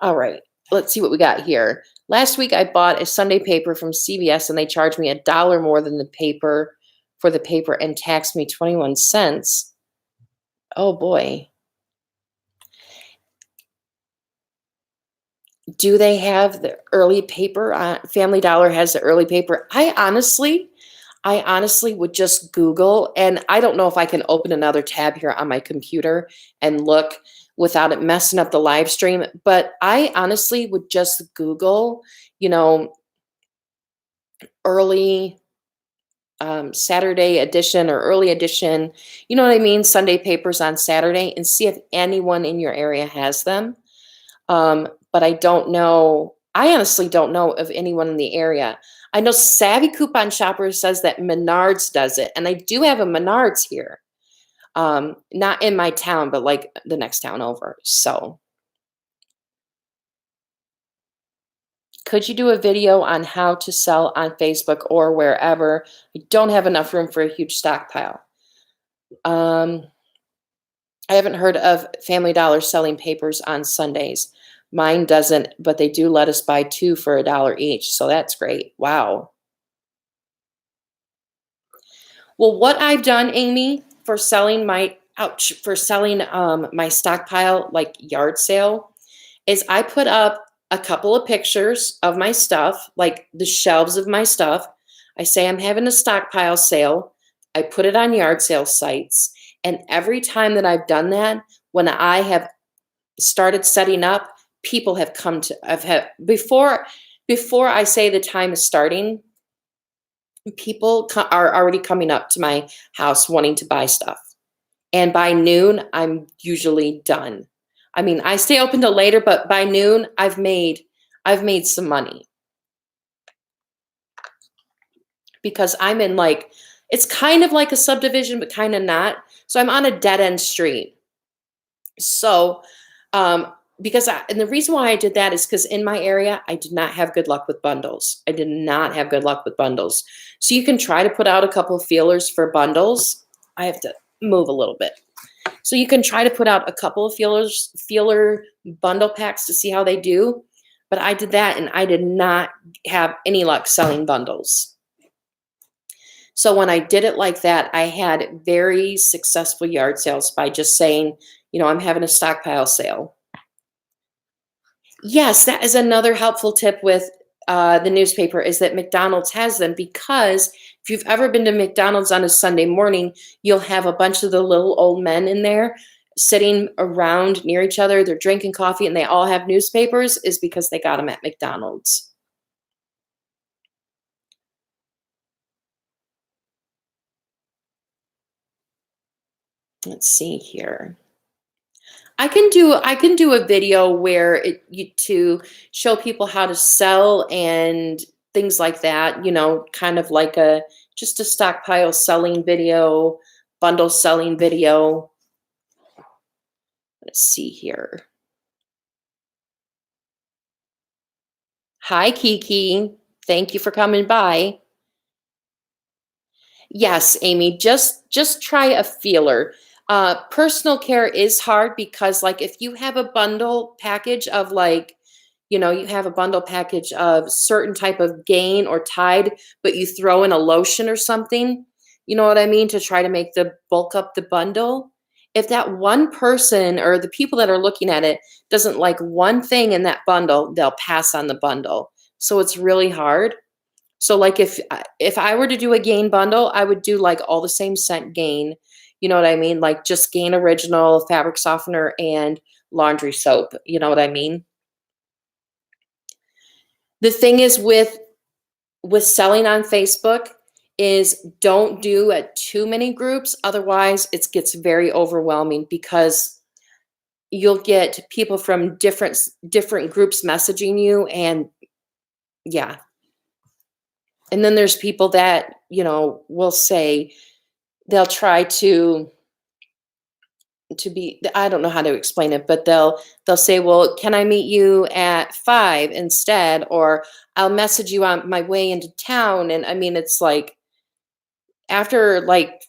All right, let's see what we got here. Last week I bought a Sunday paper from CVS and they charged me $1 more than the paper and taxed me 21 cents. Oh boy. Do they have the early paper? Family Dollar has the early paper. I honestly would just Google, and I don't know if I can open another tab here on my computer and look without it messing up the live stream, but I honestly would just Google, early Saturday edition or early edition, you know what I mean? Sunday papers on Saturday, and see if anyone in your area has them. But I don't know. I honestly don't know of anyone in the area. I know Savvy Coupon Shopper says that Menards does it, and I do have a Menards here. Not in my town, but like the next town over. So, could you do a video on how to sell on Facebook or wherever? I don't have enough room for a huge stockpile. I haven't heard of Family Dollar selling papers on Sundays. Mine doesn't, but they do let us buy 2 for $1 each, so that's great. Wow. Well, what I've done, Amy, for selling my ouch, for selling my stockpile like yard sale is I put up a couple of pictures of my stuff, like the shelves of my stuff. I say I'm having a stockpile sale. I put it on yard sale sites, and every time that I've done that, when I have started setting up, people have come to I've had before I say the time is starting, are already coming up to my house wanting to buy stuff. And by noon, I'm usually done. I mean, I stay open till later, but by noon, I've made some money because I'm in like it's kind of like a subdivision, but kind of not. So I'm on a dead end street. So, and the reason why I did that is because in my area, I did not have good luck with bundles. I did not have good luck with bundles. So you can try to put out a couple of feelers for bundles. I have to move a little bit. So you can try to put out a couple of feeler bundle packs to see how they do. But I did that and I did not have any luck selling bundles. So when I did it like that, I had very successful yard sales by just saying, I'm having a stockpile sale. Yes, that is another helpful tip with the newspaper is that McDonald's has them because if you've ever been to McDonald's on a Sunday morning, you'll have a bunch of the little old men in there sitting around near each other. They're drinking coffee and they all have newspapers is because they got them at McDonald's. Let's see here. I can do a video where to show people how to sell and things like that, kind of like a just a stockpile selling video, bundle selling video. Let's see here. Hi Kiki. Thank you for coming by. Yes, Amy, just try a feeler. Personal care is hard because like if you have a bundle package of like, you have a bundle package of certain type of Gain or Tide, but you throw in a lotion or something, you know what I mean, to try to make the bulk up the bundle. If that one person or the people that are looking at it doesn't like one thing in that bundle, they'll pass on the bundle. So it's really hard. So like if I were to do a Gain bundle, I would do like all the same scent Gain. You know what I mean? Like just Gain Original, fabric softener, and laundry soap. You know what I mean? The thing is with selling on Facebook is don't do too many groups. Otherwise, it gets very overwhelming because you'll get people from different groups messaging you, and yeah. And then there's people that will say they'll try to be, I don't know how to explain it, but they'll say, well, can I meet you at 5 instead, or I'll message you on my way into town. And I mean, it's like after like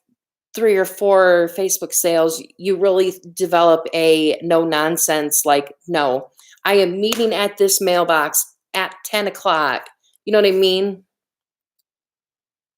3 or 4 Facebook sales, you really develop a no nonsense, like, no, I am meeting at this mailbox at 10 o'clock. You know what I mean?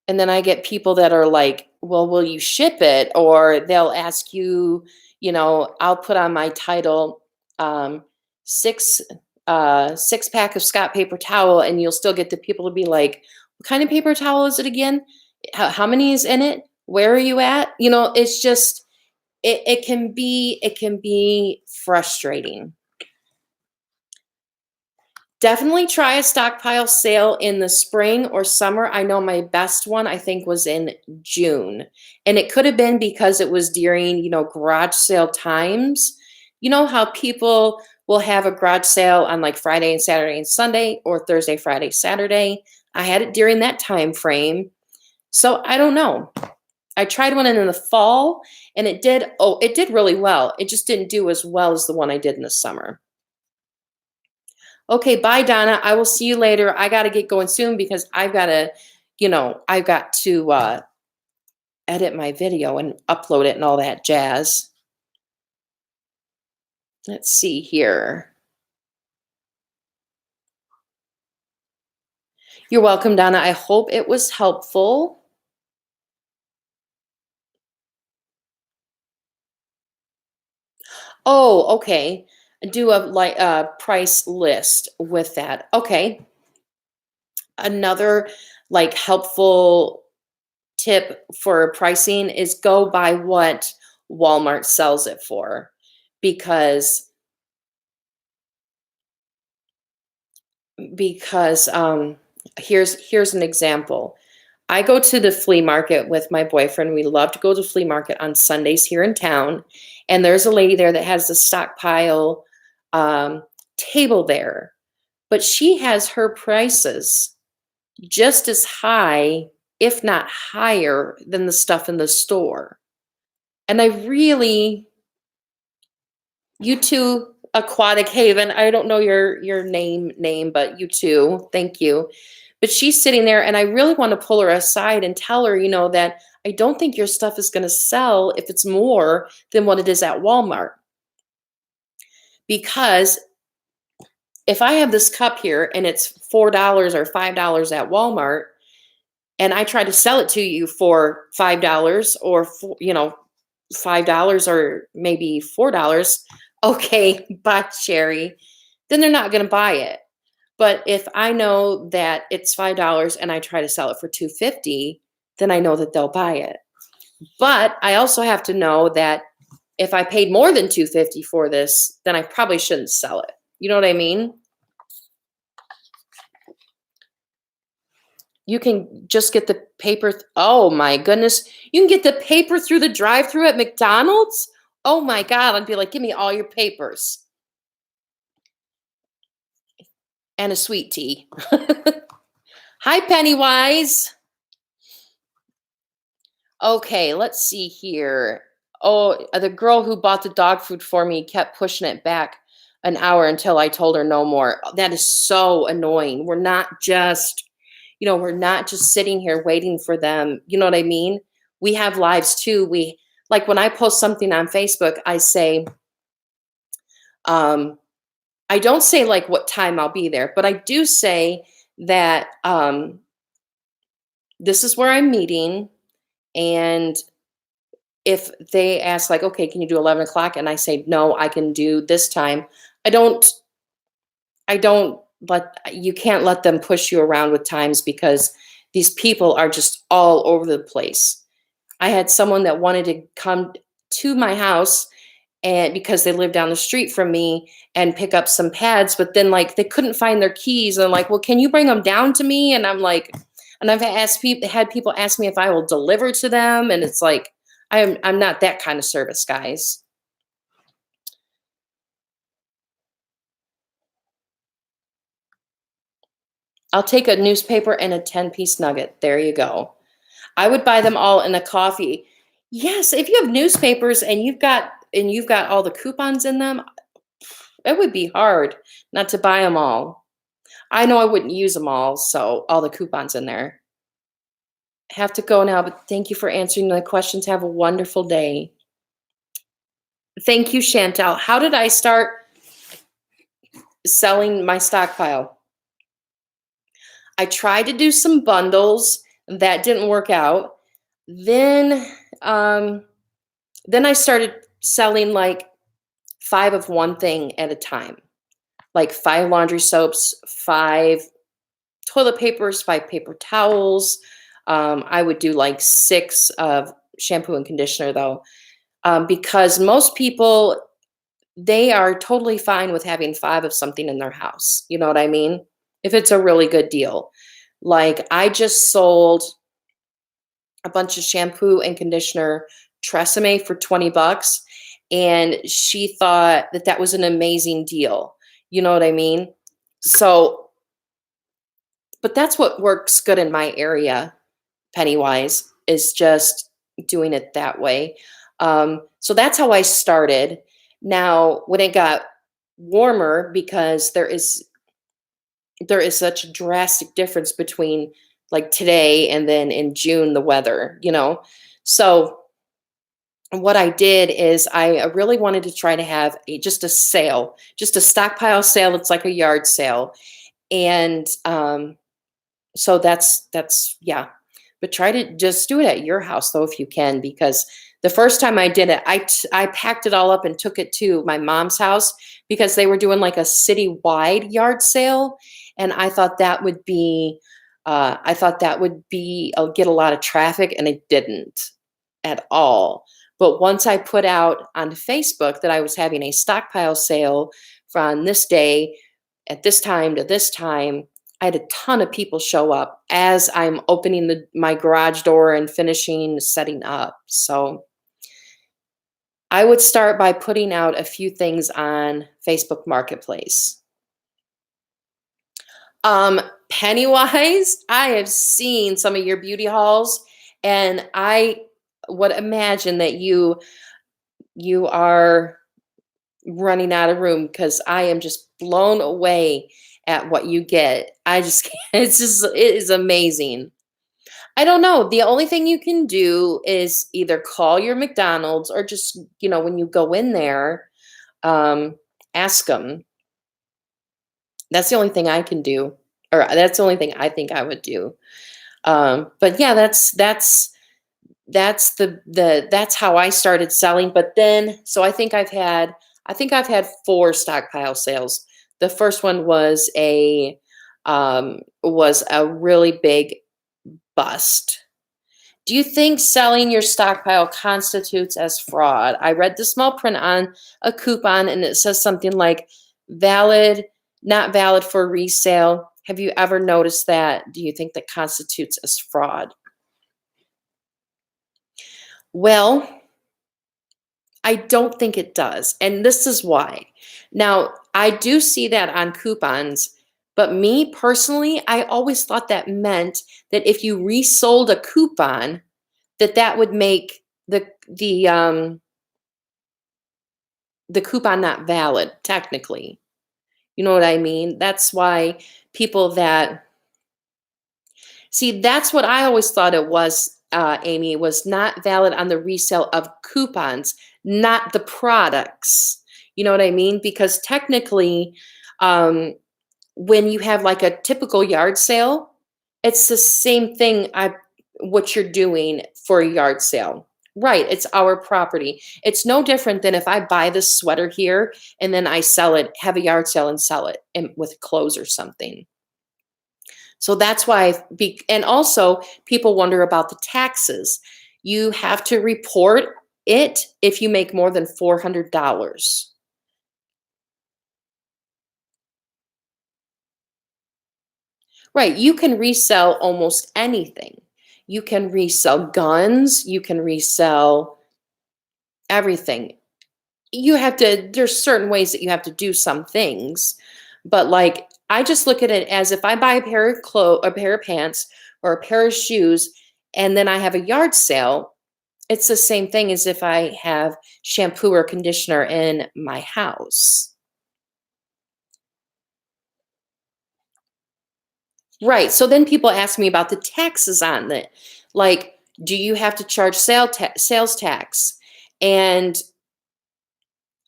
And then I get people that are like, well, will you ship it? Or they'll ask you, I'll put on my title, um, six, 6 pack of Scott paper towel, and you'll still get the people to be like, what kind of paper towel is it again? How many is in it? Where are you at? It's just, it can be frustrating. Definitely try a stockpile sale in the spring or summer. I know my best one, I think, was in June. And it could have been because it was during, garage sale times. You know how people will have a garage sale on like Friday and Saturday and Sunday, or Thursday, Friday, Saturday. I had it during that time frame. So I don't know. I tried one in the fall and it did really well. It just didn't do as well as the one I did in the summer. Okay, bye, Donna. I will see you later. I got to get going soon because I've got to edit my video and upload it and all that jazz. Let's see here. You're welcome, Donna. I hope it was helpful. Oh, okay. Do a like a price list with that. Okay. Another like helpful tip for pricing is go by what Walmart sells it for, because because here's an example. I go to the flea market with my boyfriend. We love to go to the flea market on Sundays here in town, and there's a lady there that has the stockpile um, table there, but she has her prices just as high, if not higher, than the stuff in the store. And I really, you too, Aquatic Haven. I don't know your name, but you too. Thank you. But she's sitting there, and I really want to pull her aside and tell her, that I don't think your stuff is going to sell if it's more than what it is at Walmart. Because if I have this cup here and it's $4 or $5 at Walmart, and I try to sell it to you for $5 or $5 or maybe $4, okay, bye, Sherry. Then they're not going to buy it. But if I know that it's $5 and I try to sell it for $2.50, then I know that they'll buy it. But I also have to know that if I paid more than $2.50 for this, then I probably shouldn't sell it. You know what I mean? You can just get the paper. Oh my goodness. You can get the paper through the drive-through at McDonald's? Oh my God. I'd be like, give me all your papers and a sweet tea. Hi, Pennywise. Okay, let's see here. Oh, the girl who bought the dog food for me kept pushing it back an hour until I told her no more. That is so annoying. We're not just sitting here waiting for them. You know what I mean? We have lives too. Like when I post something on Facebook, I say, I don't say like what time I'll be there, but I do say that this is where I'm meeting. And if they ask like, okay, can you do 11 o'clock? And I say, no, I can do this time. I don't let you can't let them push you around with times, because these people are just all over the place. I had someone that wanted to come to my house, and because they live down the street from me, and pick up some pads, but then like they couldn't find their keys. And I'm like, well, can you bring them down to me? And I'm like, and I've had people ask me if I will deliver to them. And it's like, I'm not that kind of service, guys. I'll take a newspaper and a 10-piece nugget. There you go. I would buy them all in a coffee. Yes, if you have newspapers and you've got all the coupons in them, it would be hard not to buy them all. I know I wouldn't use them all, so all the coupons in there. Have to go now, but thank you for answering my questions. Have a wonderful day. Thank you, Chantel. How did I start selling my stockpile? I tried to do some bundles. That didn't work out. Then, um, then I started selling like 5 of one thing at a time, like 5 laundry soaps, 5 toilet papers, 5 paper towels. I would do like 6 of shampoo and conditioner though, because most people, they are totally fine with having 5 of something in their house. You know what I mean? If it's a really good deal. Like I just sold a bunch of shampoo and conditioner Tresemme for 20 bucks, and she thought that that was an amazing deal. You know what I mean? So, but that's what works good in my area, Pennywise, is just doing it that way. So that's how I started. Now, when it got warmer, because there is such a drastic difference between like today and then in June, the weather. So what I did is I really wanted to try to have just a sale, just a stockpile sale. It's like a yard sale. And So yeah. But try to just do it at your house though if you can, because the first time I did it, I packed it all up and took it to my mom's house because they were doing like a city-wide yard sale, and I thought that would be get a lot of traffic, and it didn't at all. But once I put out on Facebook that I was having a stockpile sale from this day at this time to this time, I had a ton of people show up as I'm opening my garage door and finishing setting up. So I would start by putting out a few things on Facebook Marketplace. Pennywise, I have seen some of your beauty hauls, and I would imagine that you are running out of room because I am just blown away at what you get. I just can't, it is amazing. I don't know. The only thing you can do is either call your McDonald's or just, when you go in there, um, ask them. That's the only thing I can do, or that's the only thing I think I would do. But yeah, that's how I started selling. But then, so I think I've had 4 stockpile sales. The first one was a really big bust. Do you think selling your stockpile constitutes as fraud? I read the small print on a coupon and it says something like valid, not valid for resale. Have you ever noticed that? Do you think that constitutes as fraud? Well, I don't think it does. And this is why. Now, I do see that on coupons, but me personally, I always thought that meant that if you resold a coupon, that would make the coupon not valid technically. You know what I mean? That's why people that see, that's what I always thought it was, Amy, was not valid on the resale of coupons, not the products. You know what I mean? Because technically, um, when you have like a typical yard sale, it's the same thing what you're doing for a yard sale. Right, it's our property. It's no different than if I buy this sweater here and then I sell it, have a yard sale and sell it with clothes or something. So that's why, and also people wonder about the taxes. You have to report it if you make more than $400. Right, you can resell almost anything. You can resell guns, you can resell everything. There's certain ways that you have to do some things, but like I just look at it as if I buy a pair of pants or a pair of shoes and then I have a yard sale, it's the same thing as if I have shampoo or conditioner in my house. Right. So then people ask me about the taxes on it. Like, do you have to charge sales tax? And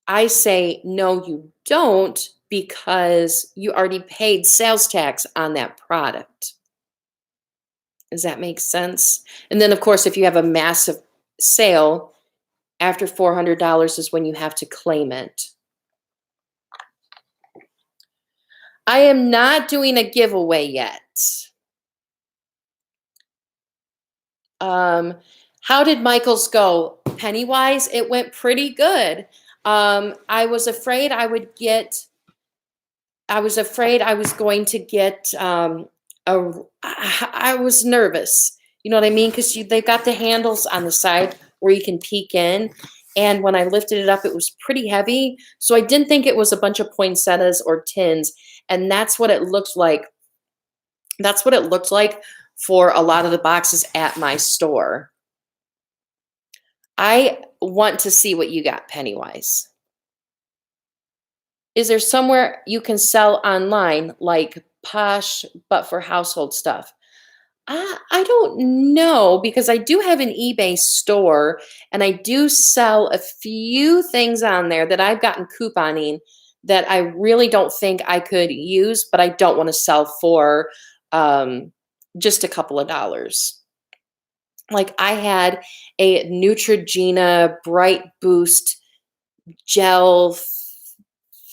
I say, no, you don't, because you already paid sales tax on that product. Does that make sense? And then, of course, if you have a massive sale, after $400 is when you have to claim it. I am not doing a giveaway yet. How did Michael's go? Pennywise, it went pretty good. I was afraid I was going to get I was nervous. You know what I mean? Because they've got the handles on the side where you can peek in. And when I lifted it up, it was pretty heavy. So I didn't think it was a bunch of poinsettias or tins. And that's what it looked like. That's what it looked like for a lot of the boxes at my store. I want to see what you got, Pennywise. Is there somewhere you can sell online like Posh, but for household stuff? I don't know, because I do have an eBay store and I do sell a few things on there that I've gotten couponing that I really don't think I could use, but I don't want to sell for just a couple of dollars. Like I had a Neutrogena Bright Boost gel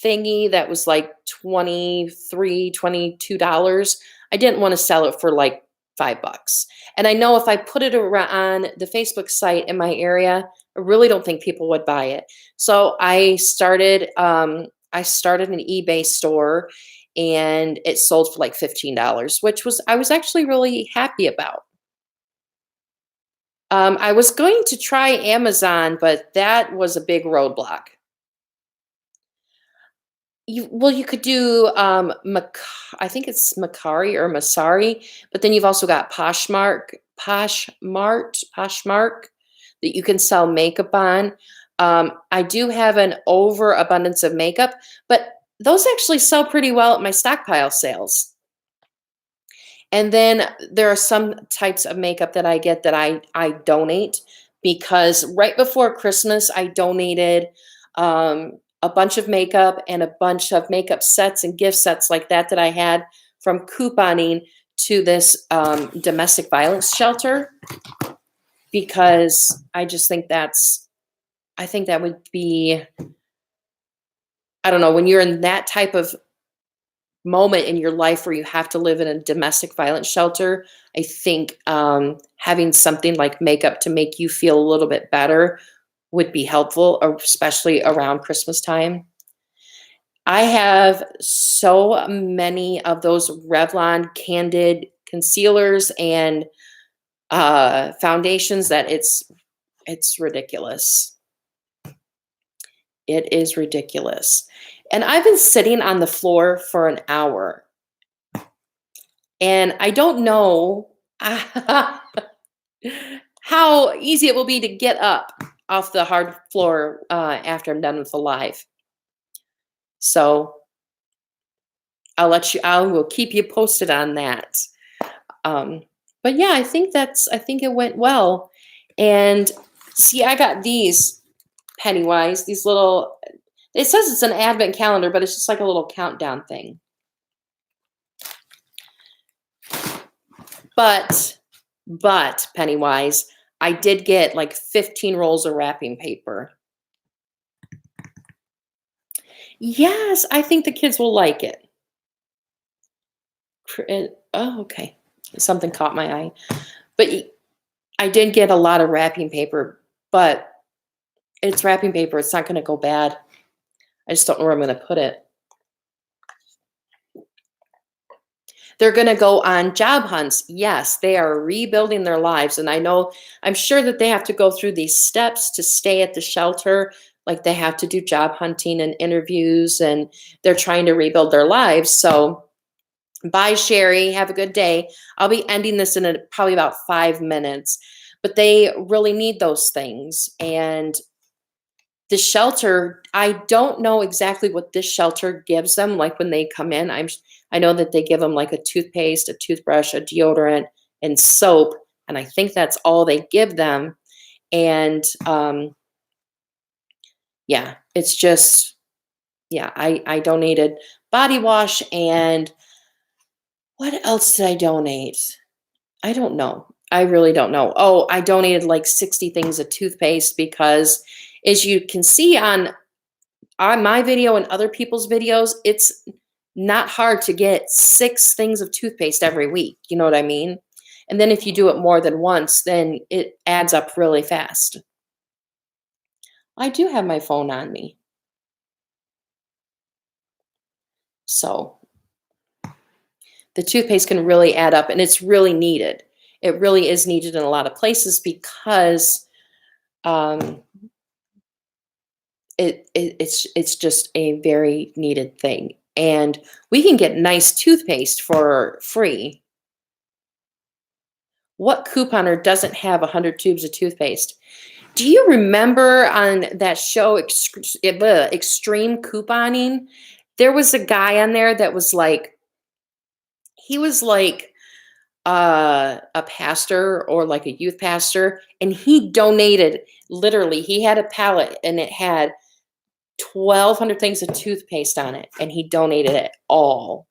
thingy that was like $22. I didn't want to sell it for like $5. And I know if I put it around on the Facebook site in my area, I really don't think people would buy it. So I started an eBay store and it sold for like $15, which I was actually really happy about. I was going to try Amazon, but that was a big roadblock. You could do I think it's Macari or Masari, but then you've also got Poshmark that you can sell makeup on. I do have an overabundance of makeup, but those actually sell pretty well at my stockpile sales. And then there are some types of makeup that I get that I donate because right before Christmas I donated a bunch of makeup and a bunch of makeup sets and gift sets like that I had from couponing to this domestic violence shelter because I just think I think that would be, I don't know, when you're in that type of moment in your life where you have to live in a domestic violence shelter, I think having something like makeup to make you feel a little bit better would be helpful, especially around Christmas time. I have so many of those Revlon Candid concealers and foundations that it's ridiculous. It is ridiculous. And I've been sitting on the floor for an hour. And I don't know how easy it will be to get up off the hard floor after I'm done with the live. So I will keep you posted on that. But yeah, I think it went well. And see, I got these Pennywise, these little, it says it's an advent calendar, but it's just like a little countdown thing. But Pennywise, I did get like 15 rolls of wrapping paper. Yes, I think the kids will like it. Oh, okay. Something caught my eye. But I did get a lot of wrapping paper, but it's wrapping paper. It's not going to go bad. I just don't know where I'm going to put it. They're going to go on job hunts. Yes, they are rebuilding their lives. And I'm sure that they have to go through these steps to stay at the shelter. Like they have to do job hunting and interviews, and they're trying to rebuild their lives. So bye, Sherry. Have a good day. I'll be ending this in probably about 5 minutes. But they really need those things. And the shelter, I don't know exactly what this shelter gives them. Like when they come in, I know that they give them like a toothpaste, a toothbrush, a deodorant, and soap. And I think that's all they give them. And yeah, it's just, yeah, I donated body wash, and what else did I donate? I don't know. I really don't know. Oh, I donated like 60 things of toothpaste because as you can see on my video and other people's videos, it's not hard to get 6 things of toothpaste every week. You know what I mean? And then if you do it more than once, then it adds up really fast. I do have my phone on me. So the toothpaste can really add up, and it's really needed. It really is needed in a lot of places because it's just a very needed thing. And we can get nice toothpaste for free. What couponer doesn't have 100 tubes of toothpaste? Do you remember on that show, Extreme Couponing? There was a guy on there that was like, he was like a pastor or like a youth pastor, and he donated, literally, he had a pallet and it had 1,200 things of toothpaste on it, and he donated it all.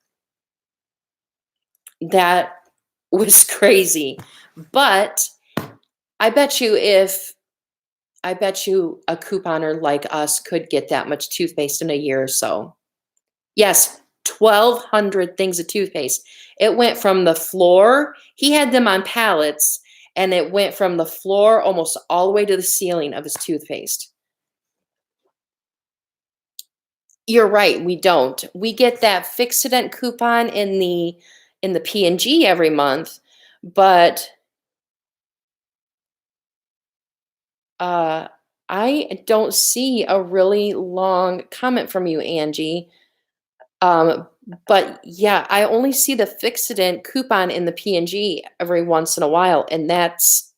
That was crazy. But I bet you a couponer like us could get that much toothpaste in a year or so. Yes, 1,200 things of toothpaste. It went from the floor, he had them on pallets, and it went from the floor almost all the way to the ceiling of his toothpaste. You're right, we don't. We get that Fixodent coupon in the P&G every month, but uh, I don't see a really long comment from you, Angie. Um, but yeah, I only see the Fixodent coupon in the P&G every once in a while, and that's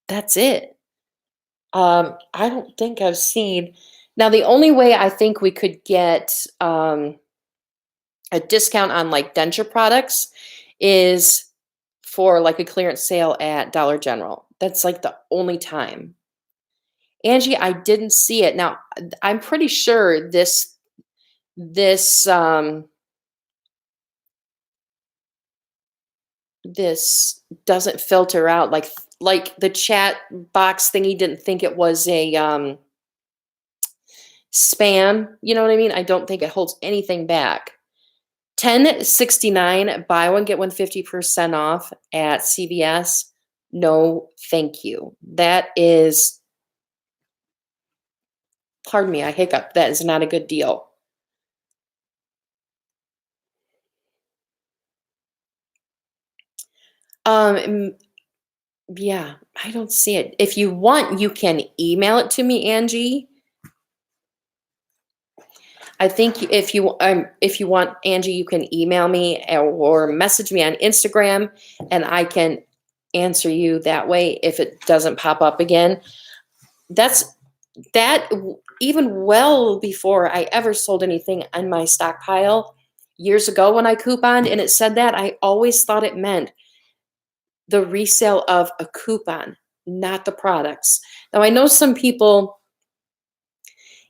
it. I don't think I've seen. Now, the only way I think we could get a discount on like denture products is for like a clearance sale at Dollar General. That's like the only time. Angie, I didn't see it. Now, I'm pretty sure this this doesn't filter out like the chat box thingy didn't think it was a spam. You know what I mean? I don't think it holds anything back. 1069, buy one get one 50% off at CVS. No, thank you. That is, pardon me, I hiccup. That is not a good deal. Um, yeah, I don't see it. If you want, you can email it to me, Angie. I think if you want, Angie, you can email me or message me on Instagram, and I can answer you that way if it doesn't pop up again. That's that even well before I ever sold anything on my stockpile years ago when I couponed and it said that, I always thought it meant the resale of a coupon, not the products. Now I know some people,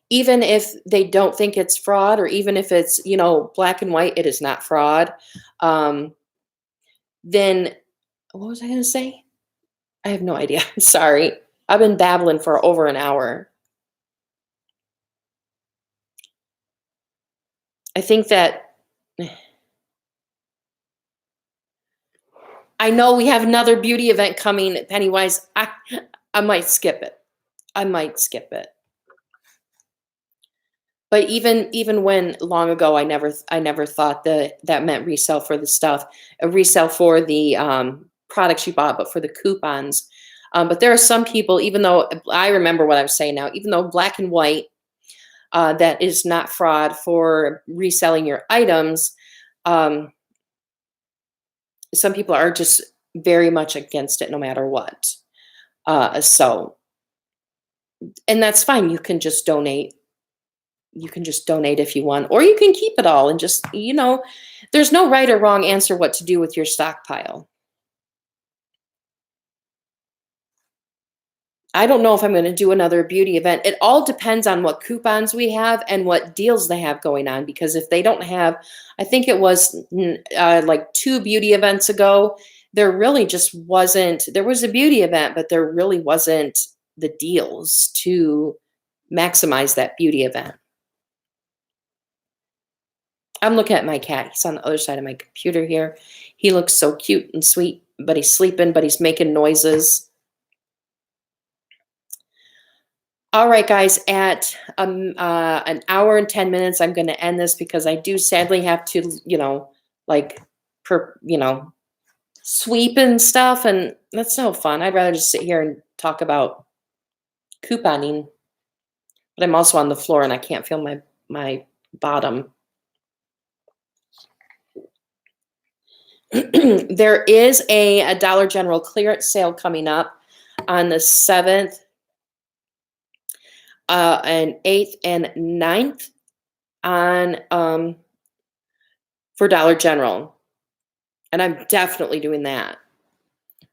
even if they don't think it's fraud, or even if it's, black and white, it is not fraud. Um, then what was I going to say? I have no idea. Sorry. I've been babbling for over an hour. I think that I know we have another beauty event coming, Pennywise. I might skip it. I might skip it. But even when long ago, I never thought that meant resale for the stuff, a resale for the products you bought, but for the coupons. But there are some people, even though I remember what I was saying now, even though black and white, that is not fraud for reselling your items. Um, some people are just very much against it, no matter what. So, and that's fine. You can just donate. You can just donate if you want, or you can keep it all and just, there's no right or wrong answer what to do with your stockpile. I don't know if I'm going to do another beauty event. It all depends on what coupons we have and what deals they have going on. Because if they don't have, I think it was like 2 beauty events ago, there really just wasn't, there was a beauty event, but there really wasn't the deals to maximize that beauty event. I'm looking at my cat. He's on the other side of my computer here. He looks so cute and sweet, but he's sleeping, but he's making noises. All right, guys, at an hour and 10 minutes, I'm going to end this because I do sadly have to, like, sweep and stuff, and that's no fun. I'd rather just sit here and talk about couponing, but I'm also on the floor and I can't feel my bottom. There is a Dollar General clearance sale coming up on the 7th and 8th and 9th on for Dollar General. And I'm definitely doing that.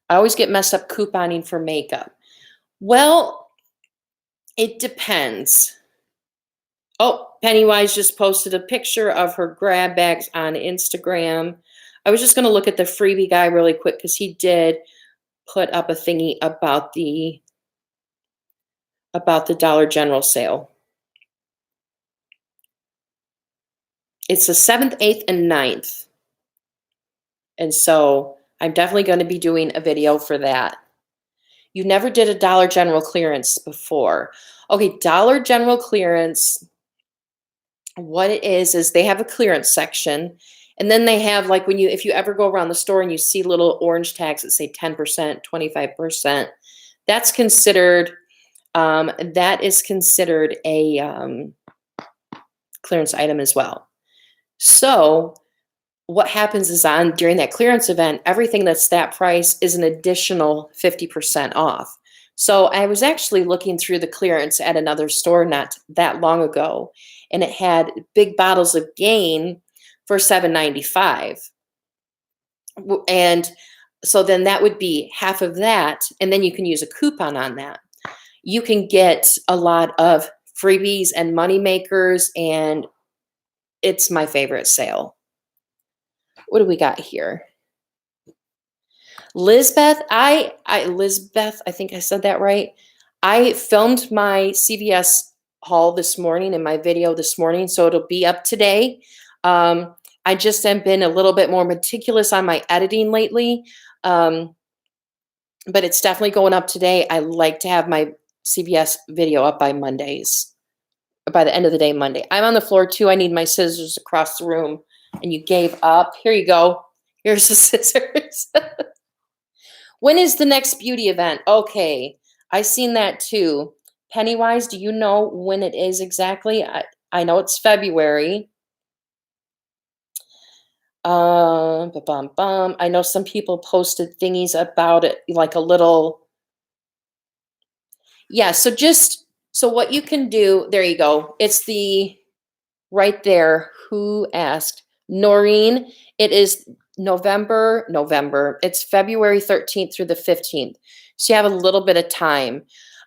I always get messed up couponing for makeup. Well, it depends. Oh, Pennywise just posted a picture of her grab bags on Instagram. I was just going to look at the freebie guy really quick because he did put up a thingy about the Dollar General sale. It's the 7th, 8th, and 9th. And so I'm definitely going to be doing a video for that. You never did a Dollar General clearance before. Okay, Dollar General clearance, what it is they have a clearance section. And then they have, like, if you ever go around the store and you see little orange tags that say 10%, 25%, that's considered, that is considered a clearance item as well. So what happens is during that clearance event, everything that's that price is an additional 50% off. So I was actually looking through the clearance at another store not that long ago, and it had big bottles of Gain for $7.95. And so then that would be half of that, and then you can use a coupon on that. You can get a lot of freebies and money makers, and it's my favorite sale. What do we got here? Lizbeth, Lizbeth, I think I said that right. I filmed my CVS haul this morning in my video this morning, so it'll be up today. I just have been a little bit more meticulous on my editing lately, but it's definitely going up today. I like to have my CVS video up by Mondays, by the end of the day Monday. I'm on the floor too. I need my scissors across the room, and you gave up. Here you go. Here's the scissors. When is the next beauty event? Okay, I seen that too. Pennywise, do you know when it is exactly? I know it's February. I know some people posted thingies about it, like a little. Yeah, so what you can do, there you go. It's the right there. Who asked? Noreen. It is November. It's February 13th through the 15th. So you have a little bit of time.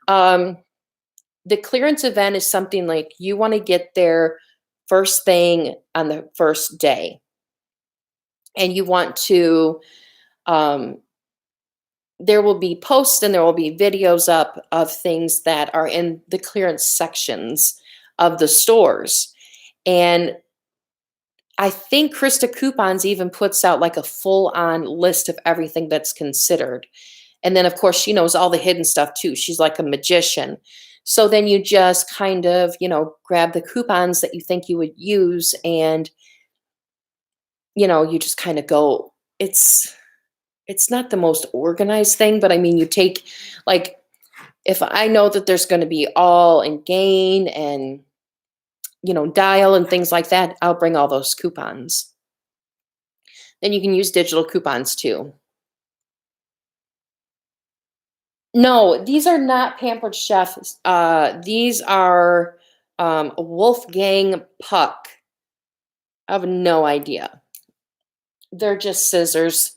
The clearance event is something like you want to get there first thing on the first day. And you want to, there will be posts and there will be videos up of things that are in the clearance sections of the stores. And I think Krista Coupons even puts out like a full-on list of everything that's considered. And then, of course, she knows all the hidden stuff too. She's like a magician. So then you just kind of, grab the coupons that you think you would use, and, you just kind of go. It's not the most organized thing, but I mean, you take, like, if I know that there's going to be all in Gain and, Dial and things like that, I'll bring all those coupons. Then you can use digital coupons too. No, these are not Pampered Chef. These are Wolfgang Puck. I have no idea. They're just scissors.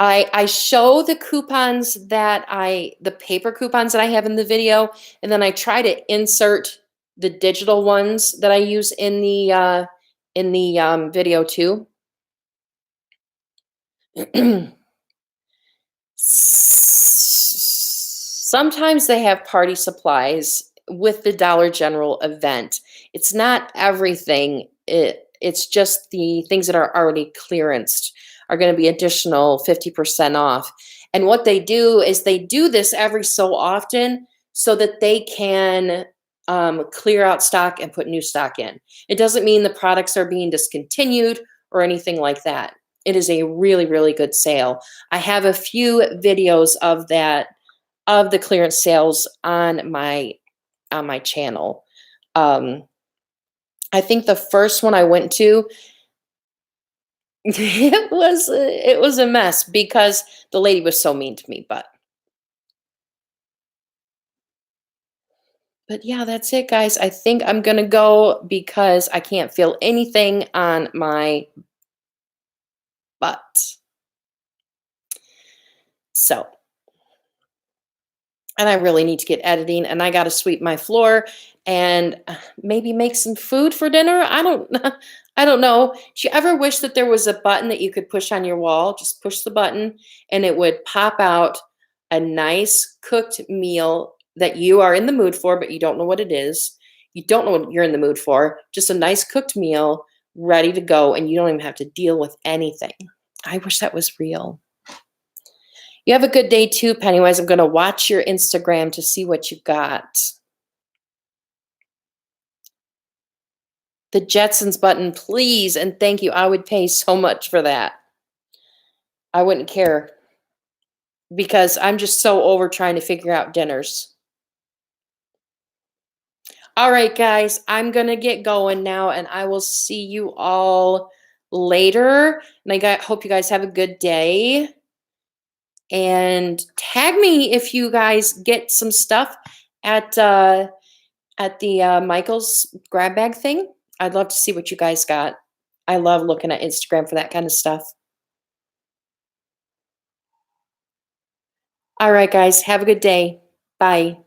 I show the coupons the paper coupons that I have in the video, and then I try to insert the digital ones that I use in the video too. Sometimes they have party supplies with the Dollar General event. It's not everything. It's just the things that are already clearanced are going to be additional 50% off. And what they do is they do this every so often so that they can clear out stock and put new stock in. It doesn't mean the products are being discontinued or anything like that. It is a really, really good sale. I have a few videos of that, of the clearance sales on my channel. I think the first one I went to, it was a mess because the lady was so mean to me, but yeah, that's it, guys. I think I'm gonna go because I can't feel anything on my butt. So and I really need to get editing, and I got to sweep my floor and maybe make some food for dinner. I don't I don't know. Do you ever wish that there was a button that you could push on your wall? Just push the button and it would pop out a nice cooked meal that you are in the mood for, but you don't know what it is. You don't know what you're in the mood for. Just a nice cooked meal ready to go, and you don't even have to deal with anything. I wish that was real. You have a good day too, Pennywise. I'm going to watch your Instagram to see what you got. The Jetsons button, please, and thank you. I would pay so much for that. I wouldn't care because I'm just so over trying to figure out dinners. All right, guys, I'm going to get going now, and I will see you all later. And hope you guys have a good day. And tag me if you guys get some stuff at the Michael's grab bag thing. I'd love to see what you guys got. I love looking at Instagram for that kind of stuff. All right, guys, have a good day. Bye.